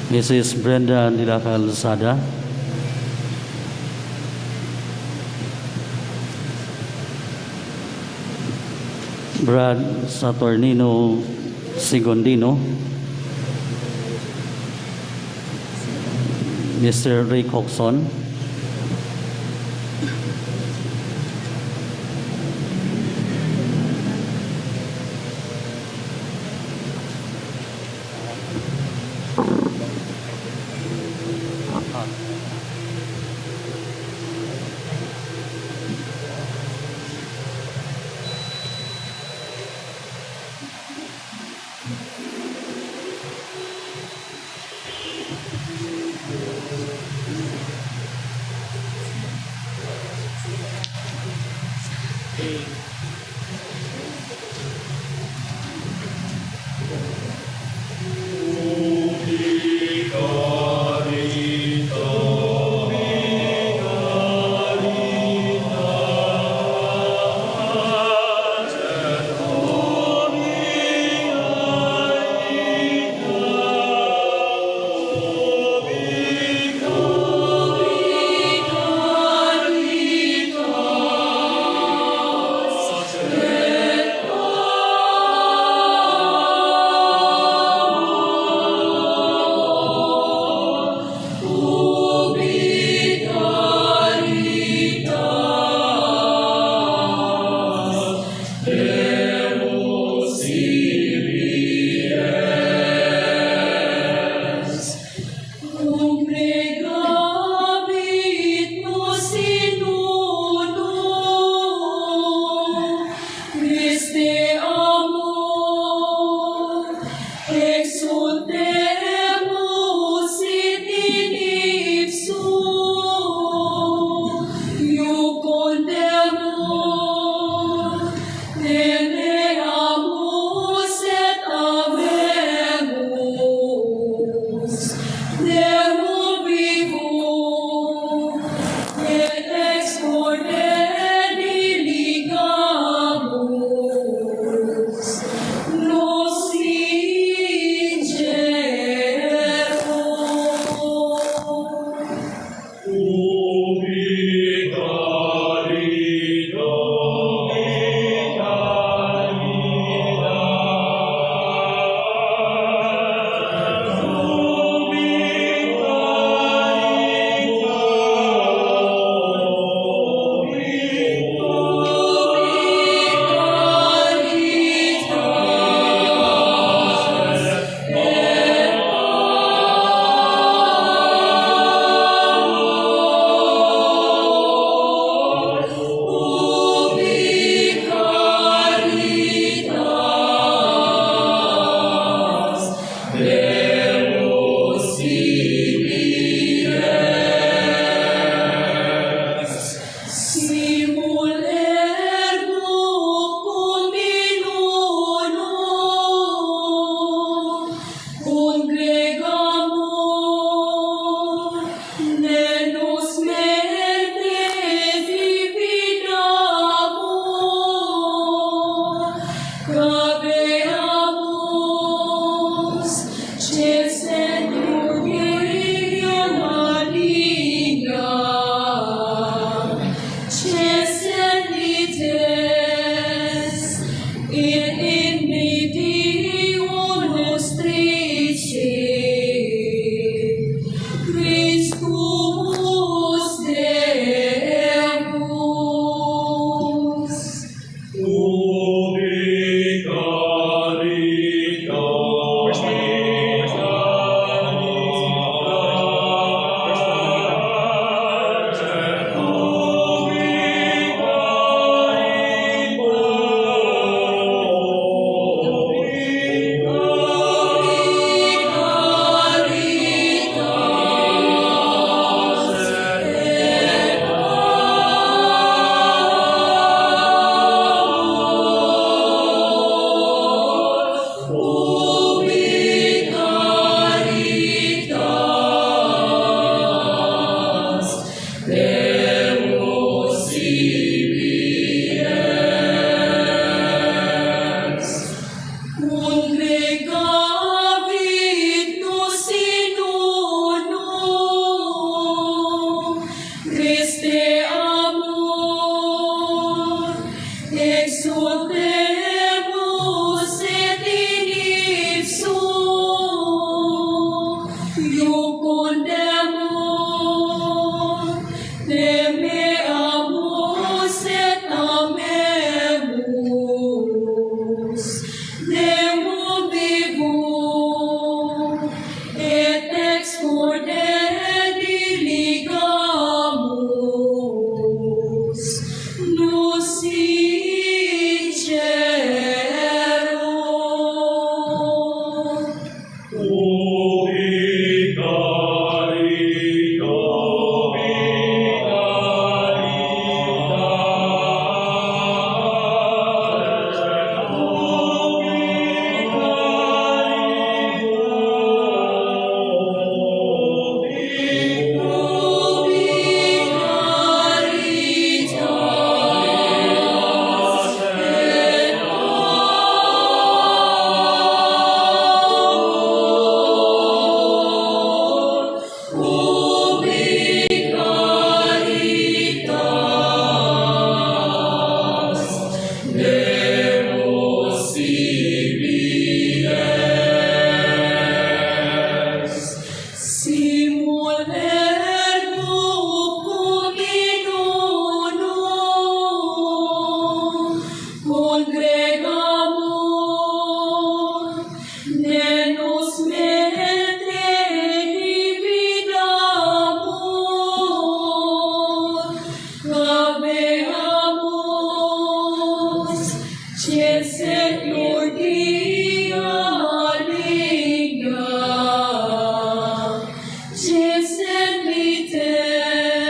Mrs. Brenda de la Calzada, Brad Saturnino Sigondino, Mr. Ray Coxon, Exultemos et in ipso iucundemur, temeamus et amemus, Deum vivum, et ex corde diligamus, nos in cielo. Ubi carita, Simul ergo cum in unum congregamur, ne nos mente dividamur, habeamus ceset ordia maligna, ceset lites,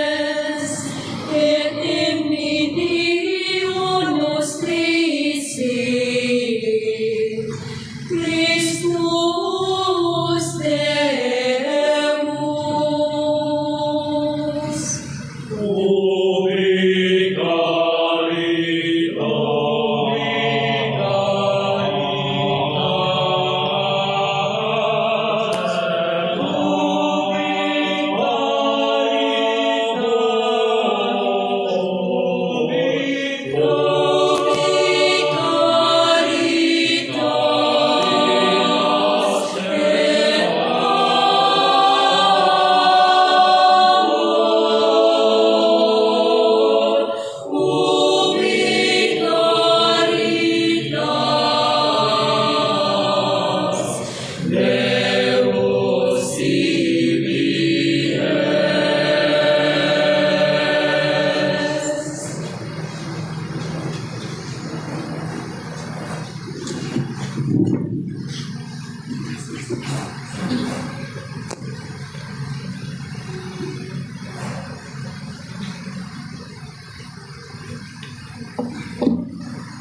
et envidio nostri sit, Christus Deus. ubi carita,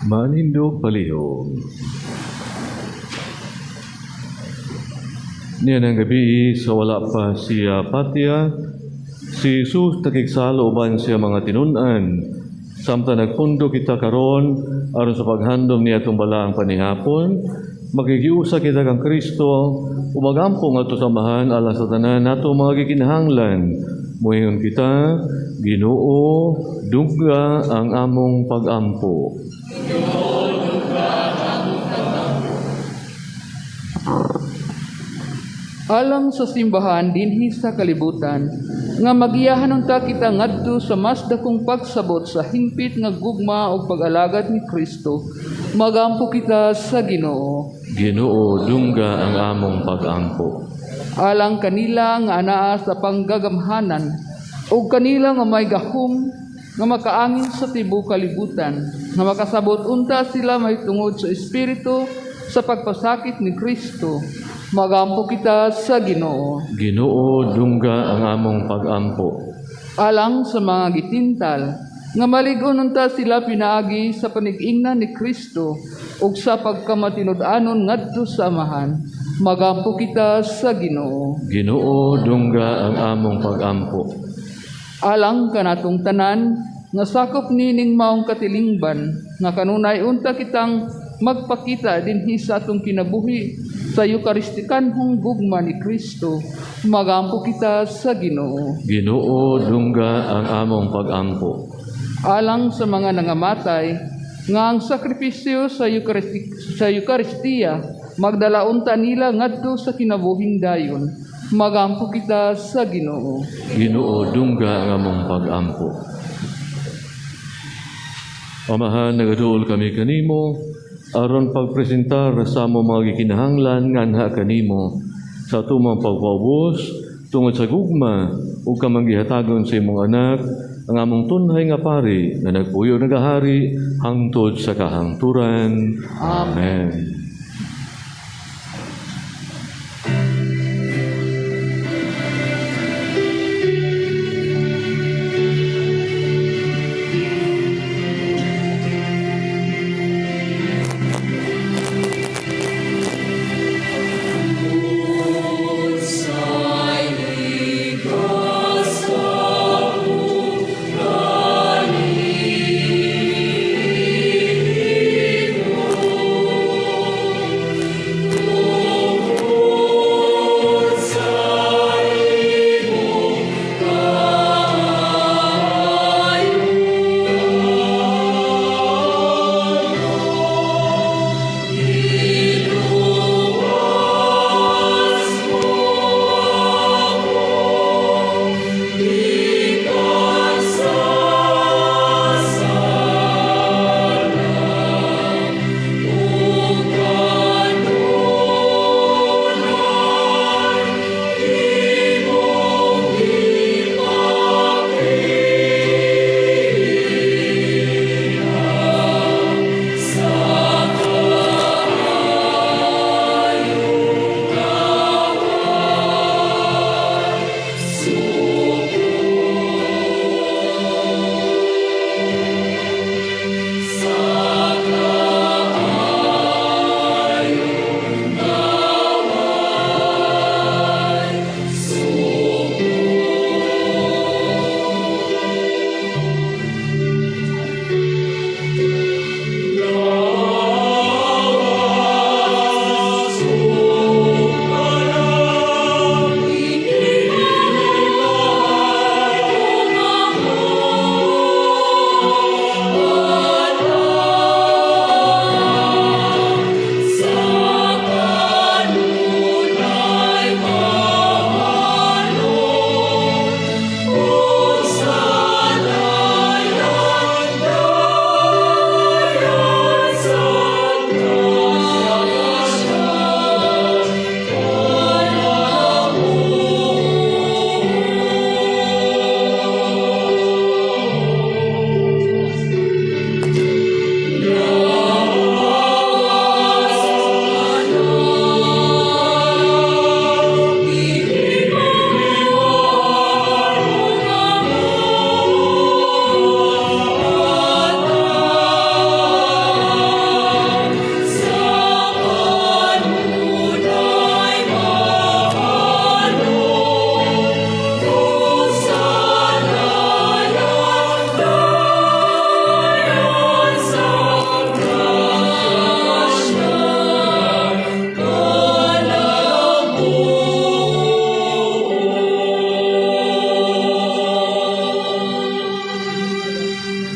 Manindog palihog. Niyan ang gabi sa wala pa siya patya, si Jesus takigsalo uban siya mga tinunan. Samtang nagpundo kita karon aron sa paghandom niya itong balaang panihapon, magigiusa kita kang Kristo, umagampo nga ito samahan alang sa tanan nato mga gikinahanglan. Muingon kita, Ginoo, dugga ang among pag-ampo. Alang sa simbahan dinhi sa kalibutan, nga magiyahan unta kita ngadto sa mas dakong pagsabot sa hingpit nga gugma ug pag-alagad ni Kristo, magampo kita sa Ginoo. Ginoo, dungga ang among pag-ampo. Alang kanila nga anaa sa panggagamhanan, ug kanila nga may gahom nga makaangin sa tibuok kalibutan, nga makasabot unta sila may tungod sa Espiritu sa pagpasakit ni Kristo. Magampo kita sa Ginoo. Ginoo, dungga ang among pag-ampo. Alang sa mga gitintal, nga maligon unta sila pinaagi sa panig-ingnan ni Kristo ug sa pagkamatinud-anon ngadto sa amahan. Magampo kita sa Ginoo. Ginoo, dungga ang among pag-ampo. Alang kanatong tanan nga sakop nining maong katilingban, nga kanunay unta kitang magpakita dinhi sa atong kinabuhi sa Eukaristikanhong gugma ni Kristo. Magampo kita sa Ginoo. Ginoo, dungga ang among pag-ampo. Alang sa mga nangamatay, nga ang sakripisyo sa Eucharistia magdalaunta nila ngadto sa kinabuhing dayon. Magampo kita sa Ginoo. Ginoo, dungga nga mong pag-ampo. Amahan, nagaduol kami kanimo, aron pagpresentar sa mo mga gikinahanglan nga anha kanimo sa tumang pagpaubos tungod sa gugma ug kamanggihatagon sa imong anak ang among tunhay nga pari na nagpuyo nagahari hangtod sa kahangturan. Amen.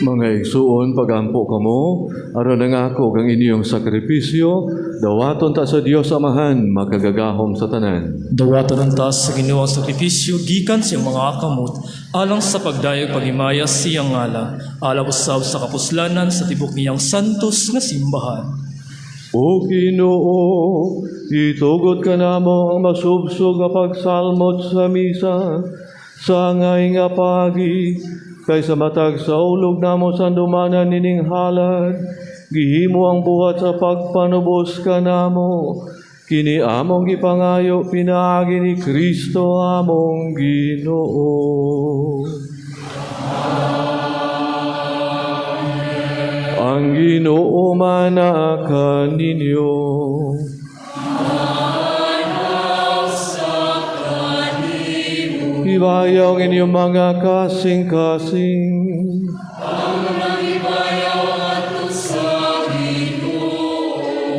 Mga igsuon, pagampo kamo, aron nangako kang inyong sakripisyo, dawaton ta sa Dios Amahan, makagagahom sa tanan. Dawaton ang taas sa Ginoo ang sakripisyo, gikan sa mga kamot, alang sa pagdayag paghimayas siyang ngala, alang usab sa kapuslanan sa tibok niyang santos nga simbahan. O Ginoo, itugot ka namo ang masubsog nga pagsalmot sa misa, sa ngay nga pagi, kaysa matag sa ulog namo sa dumanan nining halad, gihimo ang buhat sa pagpanubos ka namo, kini among gipangayo pinaagi ni Kristo among Ginoo. Ang Ginoo manaka ninyo. Ibayaw ang inyong mga kasing-kasing.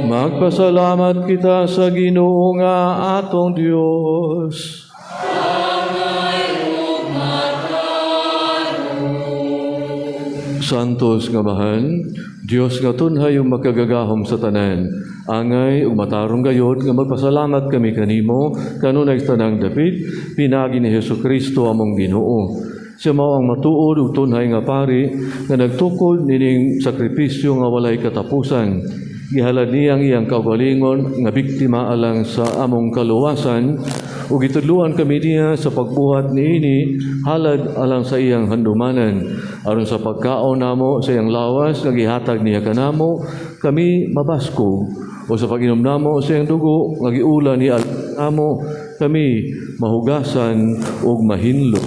Magpasalamat kita sa Ginoo nga atong Dios. santos nga mahal, Dios nga tunhay yung makagagahom sa tanan. Angay ug matarong gayod nga magpasalamat kami kanimo kanunay tanang dapit pinagi ni Hesukristo among Ginoo. Siya mao ang matuod ug tunhay nga pari nga nagtukod nining sakripisyo nga walay katapusan. Gihalad niyang iyang kaugalingon nga biktima alang sa among kaluwasan ug gitudluan kami niya sa pagbuhat niini halad alang sa iyang handumanan aron sa pagkaon namo sa iyang lawas nga gihatag niya kanamo kami mabasko o sa pag-inom namo sa iyang dugo nga giula ni namo kami mahugasan ug mahinlo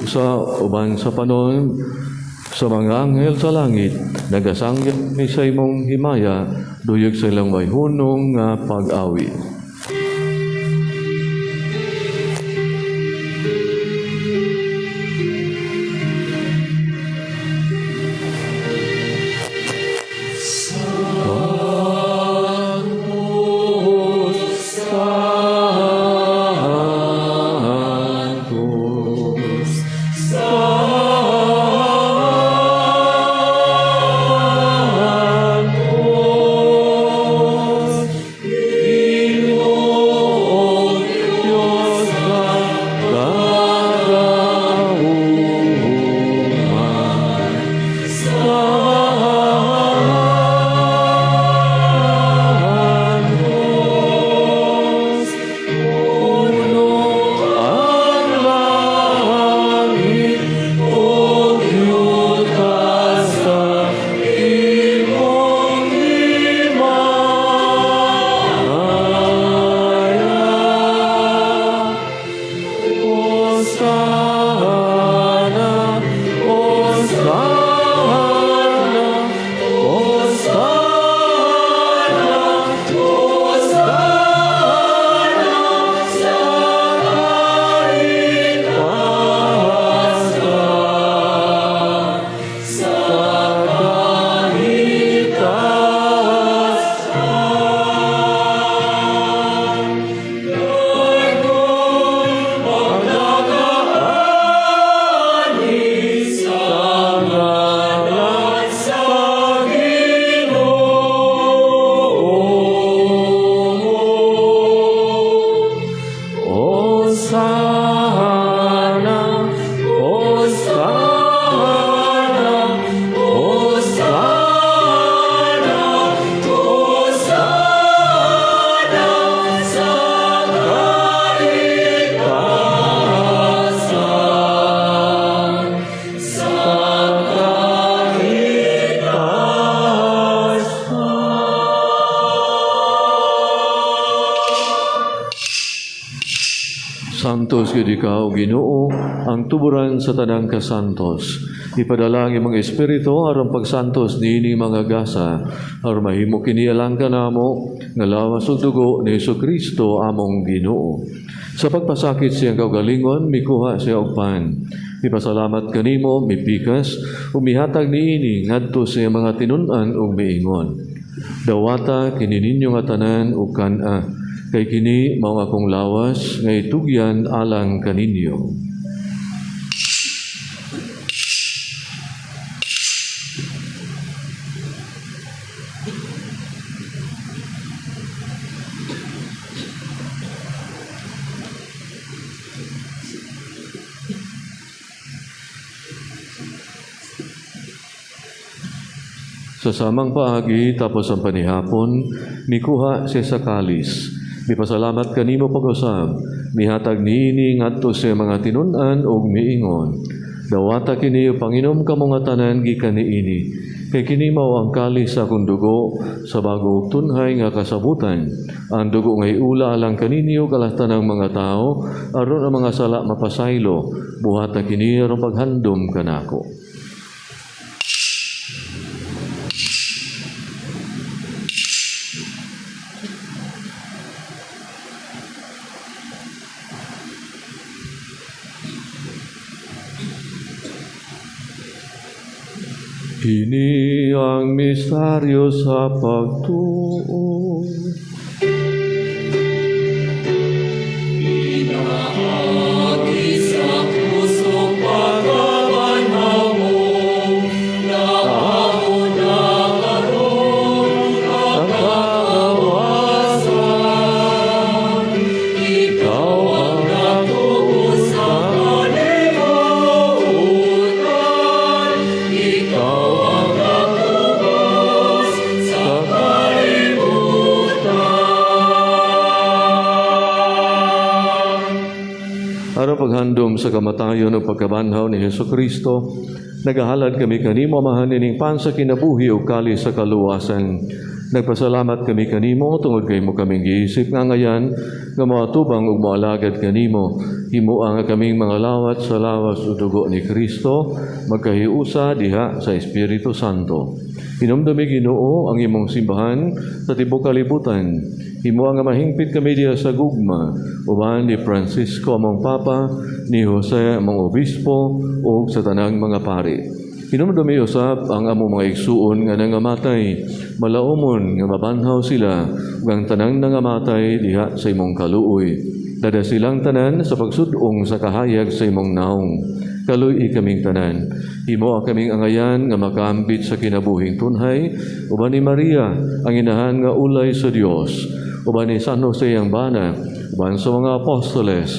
sa uban sa panon sa mga anghel sa langit nagasanggit mi sa imong himaya duyog sa ilang may hunong nga pag-awi. Santos gid ikaw, Ginoo, ang tuburan sa tanang kasantos. Ipadala ang imong espiritu aron pagsantos niini mga gasa, aron mahimo kini alang kanamo nga lawas ug dugo ni Hesukristo among Ginoo. Sa pagpasakit siyang kaugalingon, mikuha siya og pan. Ipasalamat kanimo, mipikas, umihatag niini ngadto sa mga tinun-an ug miingon. Dawata kini ninyo nga tanan ug kan-a. Kay kini mao akong lawas nga itugyan alang kaninyo. Sa samang paagi tapos ang panihapon, mikuha siya sa kalis. Mipasalamat kanimo pag-usab, mihatag niini ngadto sa mga tinun-an ug miingon. Dawata kini panginom kamo nga tanan gikan niini. Kay kini mao ang kalis sa akong dugo sa bago tunhay nga kasabutan. Ang dugo nga iula alang kaninyo kalahtan ng mga tao aron ang mga sala mapasaylo. Buhata kini aron paghandom kanako. Ini ang misteryo sa pagtuo. Pinahagi sa puso pagkaban mo, na paghandom sa kamatayon o pagkabanhaw ni Hesus Kristo, nagahalad kami kanimo, Amahan, ining pansa kinabuhi o kali sa kaluwasan. Nagpasalamat kami kanimo, tungod kay mo kaming giisip nga ngayan, nga matubang ug moalagad kanimo. Himuang nga kaming mga lawat sa lawas o dugo ni Kristo, magkahiusa diha sa Espiritu Santo. Hinumdumi, Ginoo, ang imong simbahan sa tibuok kalibutan. Himuang nga mahingpit kami diha sa gugma, uban ni Francisco among Papa, ni Jose among Obispo, ug sa tanang mga pari. Hinumdumi usab ang among mga igsuon nga nangamatay, malaumon nga mabanhaw sila, ug ang tanang nangamatay diha sa imong kaluoy. Dada silang tanan sa pagsudong sa kahayag sa imong naong. Kaluy kaming tanan. Himo kaming angayan nga makaambit sa kinabuhing tunhay, uban ni Maria, ang inahan nga ulay sa Dios, uban ni San Jose ang bana, uban sa mga apostoles,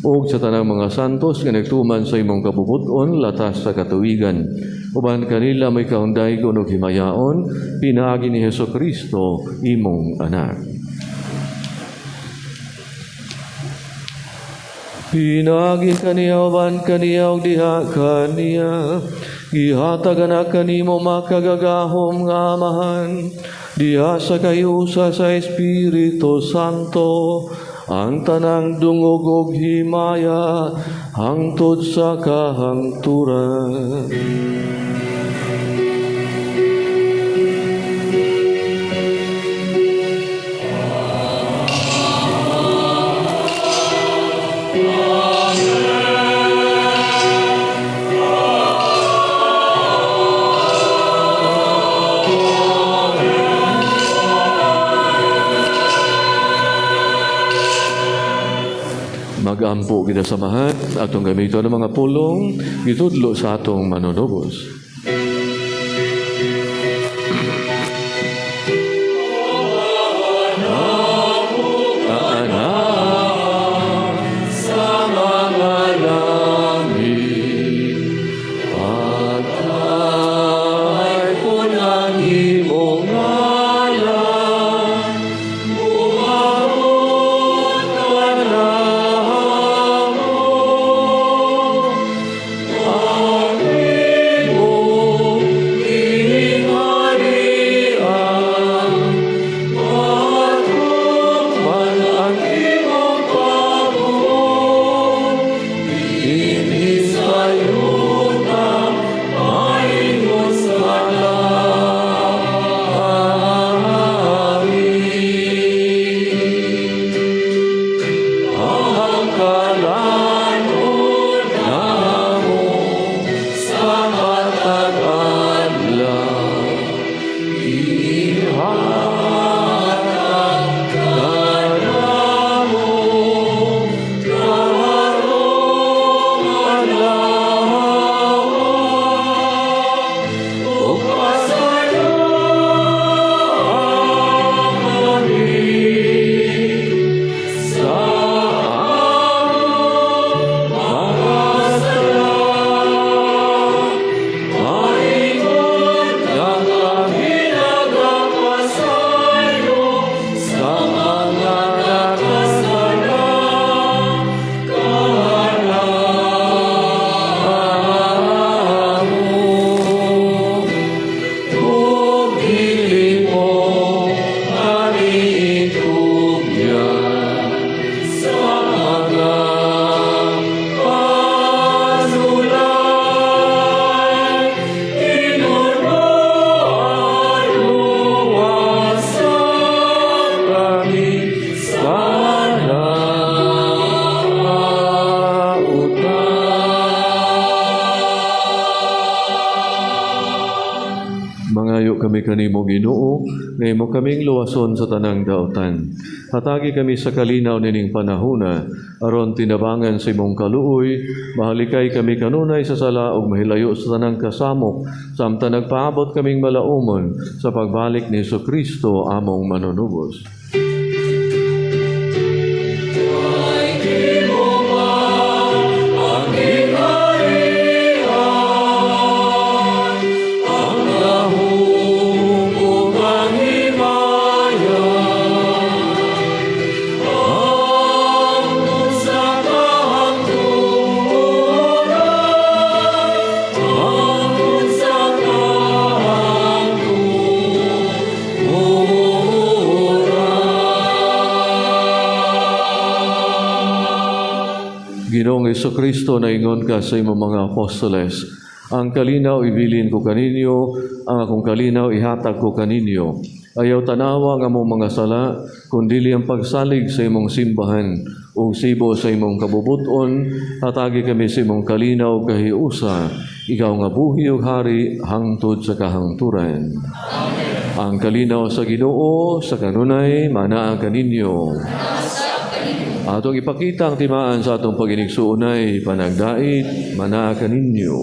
ug sa tanang mga santos nga nagtuman sa imong kabubuton latas sa katuigan. Uban kanila may kaunday ug himayaon, pinaagi ni Hesukristo imong anak. Pinagi kaniya, uban kaniya, ug diha kaniya, gihatagan na kanimo makagagahom nga Amahan, diha sa kayusa sa Espiritu Santo, ang tanang dungog ug himaya, hangtod sa kahangturan. Mag-ampo kita samahan, atong gamiton ng mga pulong, gitudlo sa atong manunubos. kami kanimo Ginoo, ngaymo kaming luwason sa tanang daotan. Hatagi kami sa kalinaw nining panahuna, aron tinabangan sa imong kaluoy, mahalikay kami kanunay sa sala ug mahilayo sa tanang kasamok, samtang nagpaabot kaming malaumon sa pagbalik ni Jesucristo among manunubos. Ginoong Kristo na ingon ka sa imong mga apostoles, ang kalinaw ibilin ko kaninyo, ang akong kalinaw ihatag ko kaninyo. Ayaw tanawa ang among mga sala, kundili ang pagsalig sa imong simbahan, o sibo sa imong kabubuton, hatagi kami sa imong kalinaw kahiusa, ikaw nga buhi ug hari hangtod sa kahangturan. Amen. Ang kalinaw sa Ginoo sa kanunay manaa kaninyo. Atong ipakita ang timaan sa atong paginigsuunay panagdait manaa kaninyo.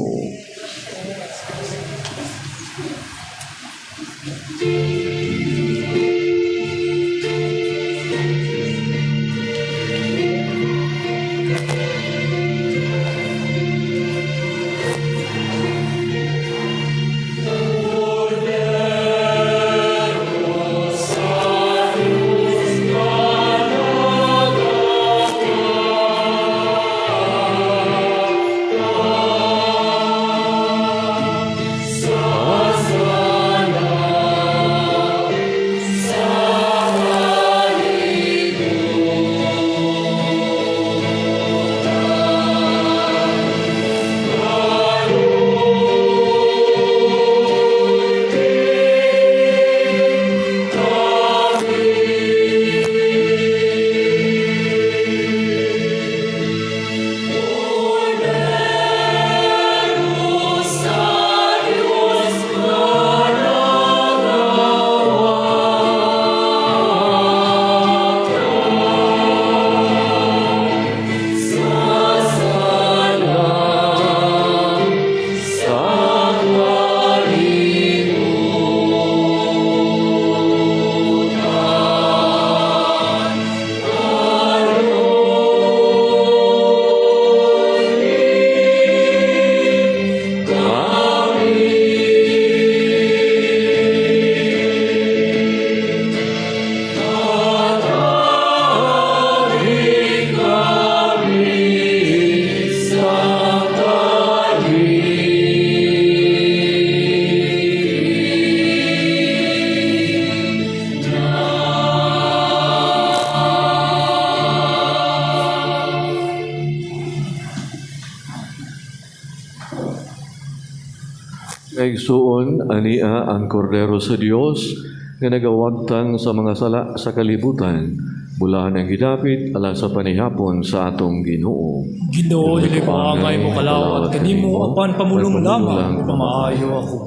Kaigsuon ania ang kordero sa Dios nga nagawagtang sa mga sala sa kalibutan. Bulahan ang hidapit ala sa panihapon sa atong Ginoo. Ginoo, dili paangay mo kalawat kanimo apan pamulong lamang pamaayo ako.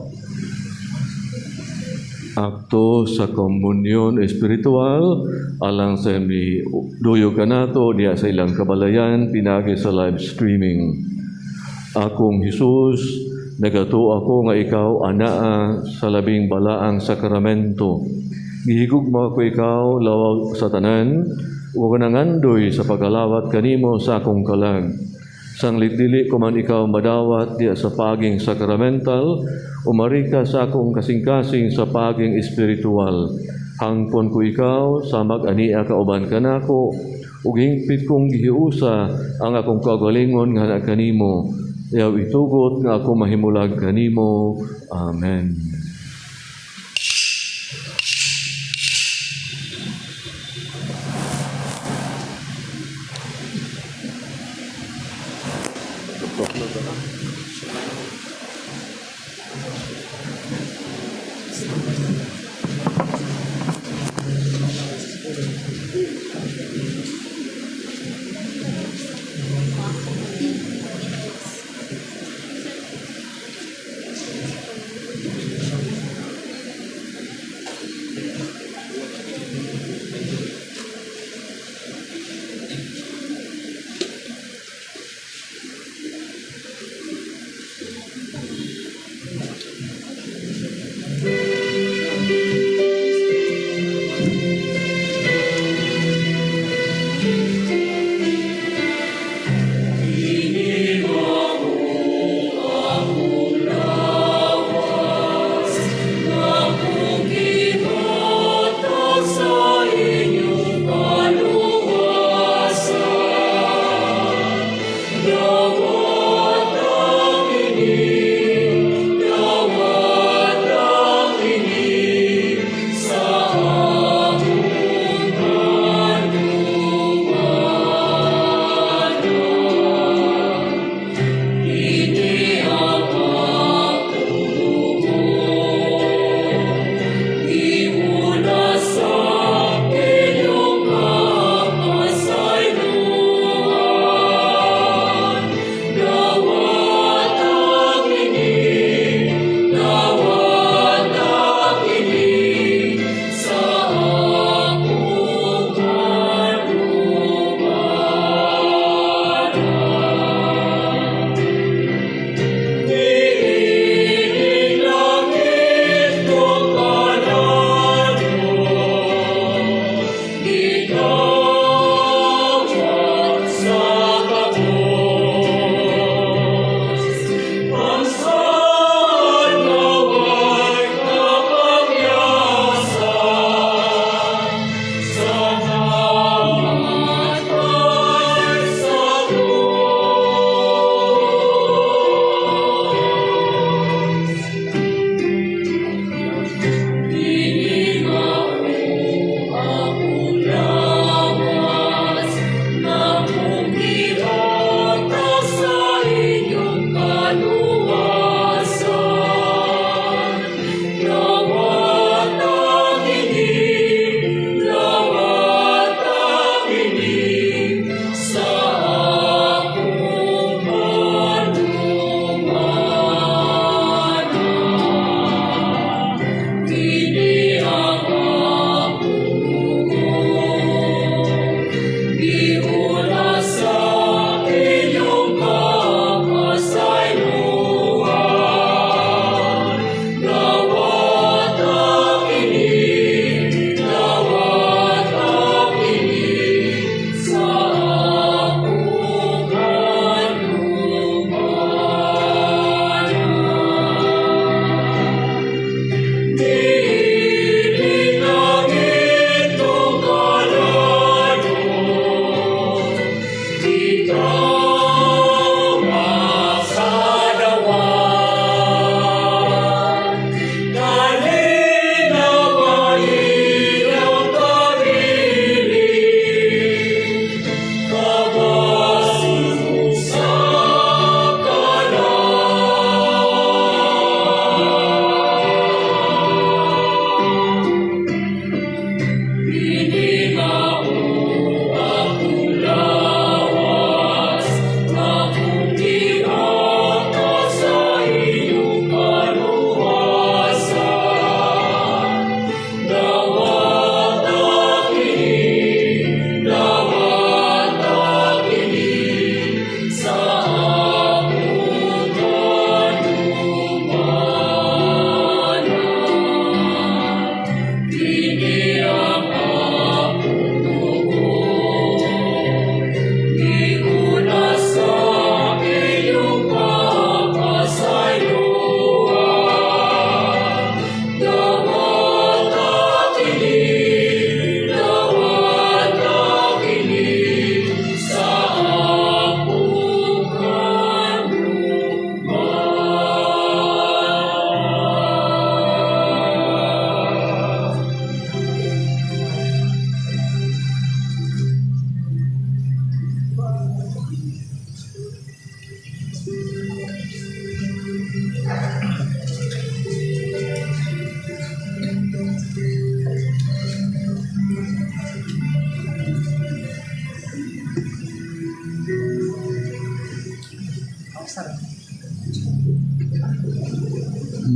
Akto sa komunyon espiritual alang sa mi duyo kanato diya sa ilang kabalayan pinagi sa live streaming. Akong Hesus, nagato ako nga ikaw anaa sa labing balaang sakramento. Gihigugma ko ikaw lawag sa tanan, ug nangandoy sa pagalawat kanimo sa akong kalag. Sanglit dili ko man ikaw madawat diya sa paging sakramental, umari ka sa akong kasing-kasing sa paging espiritual. Hangpon ko ikaw sa mag-ania kauban kanako, ug hingpit kong gihiusa ang akong kagalingon nga na kanimo. Yaw itugot nga ako mahimulag kanimo. Amen.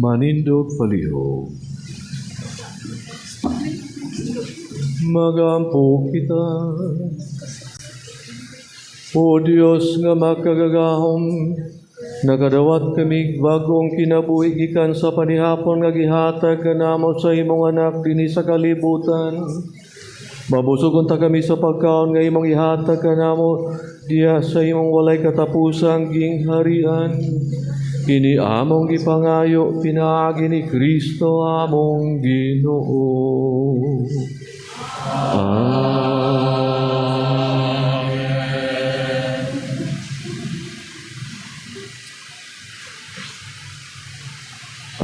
manindog palihog. Magampo kita, O Diyos nga makagagahom, nakadawat kami bagong kinabuhi gikan sa panihapon nga gihatag kanamo sa imong anak dinhi sa kalibutan. Mabusugon ta kami sa pagkaon nga imong ihatag kanamo diha sa imong walay katapusang gingharian. Kini among gipangayo pinaagi ni Kristo among Ginoo.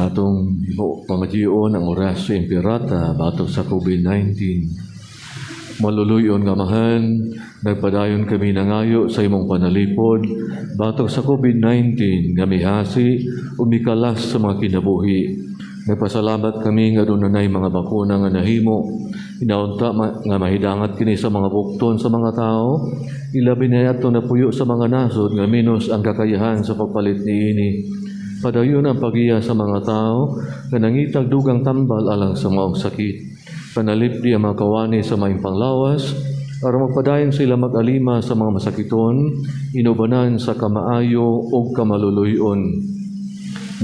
Atong pamagion ang oras sa impirata batok sa COVID-19. Maluluyon nga mahan, nagpadayon kami nangayo sa imong panalipod batok sa COVID-19 nga mihasi o mikalas sa mga kinabuhi. Nagpasalamat kami nga doon nanay mga bakuna nga nahimo. Inaunta nga mahidangat kini sa mga bukton sa mga tao. Ilabi na ito napuyo sa mga nasod nga minus ang kakayahan sa pagpalit niini. Padayon ang pagiya sa mga tao nga nangitag dugang tambal alang sa maong sakit. Panalip di ang mga kawani sa maing panglawas, aron magpadayon sila mag-alima sa mga masakiton, inubanan sa kamaayo o kamaluluyon.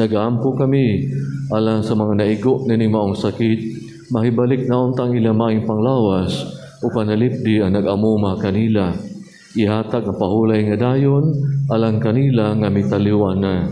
Nagaampo kami alang sa mga naigo na ni maong sakit, mahibalik na untang ilang maing panglawas o panalip di ang nag-amuma kanila. Ihatag ang pahulay nga dayon alang kanila nga mitaliwan na.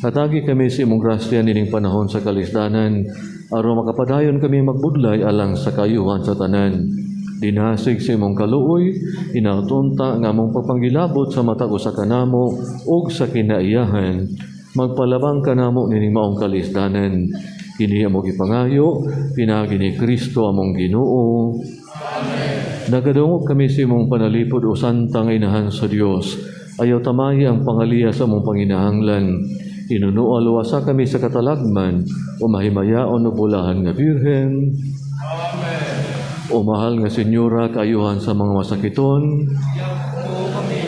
Hatagi kami sa imong grasya nining panahon sa kalisdanan, aron makapadayon kami magbudlay alang sa kayuhan sa tanan. Dinasig sa imong kaluoy, inautunta nga among pagpanggilabot sa matag usa kanamo ug sa kinaiyahan, magpalabang kanamo nining maong kalisdanan. Kini among ipangayo, pinaagi ni Kristo among Ginoo. Amen. Nagadungog kami sa imong panalipod o santang inahan sa Dios. Ayaw tamahi ang pangaliya sa among panginahanglan. Inunualuwasa kami sa katalagman o mahimayaon o bulahan nga Birhen. Amen. O mahal nga Senyora, kaayuhan sa mga masakiton.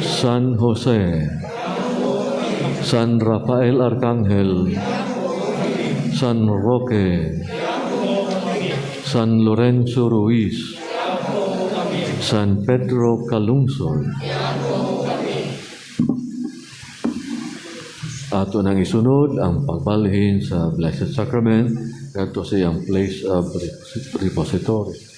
San Jose, San Rafael Arcangel, San Roque, San Lorenzo Ruiz, San Pedro Calungsod. Ato nang isunod ang pagbalhin sa Blessed Sacrament ngadto sa iyang place of repository.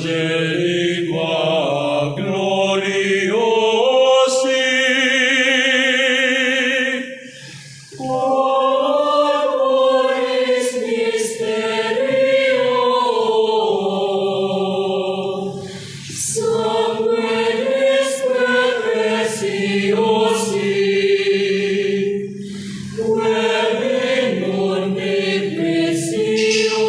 Angelica gloriosi, corporis mysterio, sanguinis preciosi, veni non depressio.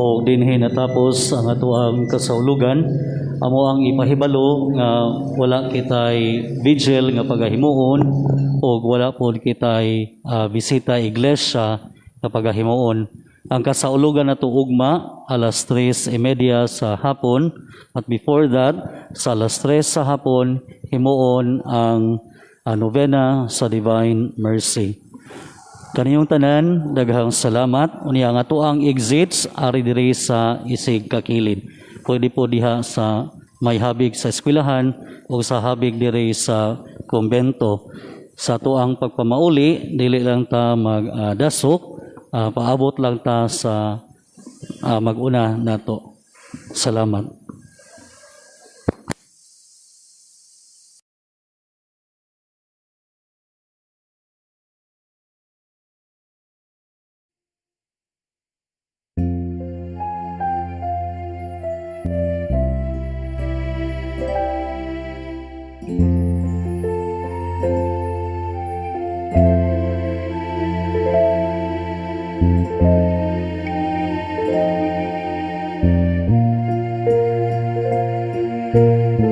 O dinhi natapos ang atuang kasaulugan, amo ang ipahibalo nga wala kitay vigil nga pagahimuon o wala pod kitay bisita iglesia nga pagahimuon. Ang kasaulugan nato ugma alas 3:30 sa hapon, at before that sa alas 3 sa hapon himuon ang novena sa Divine Mercy. Kaniyong tanan, daghang salamat. Unya nga to ang exits ari diri sa isig kakilid. Pwede po diha sa may habig sa eskwelahan o sa habig diri sa kumbento. Sa to ang pagpamauli, dili lang ta magdasok, paabot lang ta sa maguna nato. Salamat. Thank you.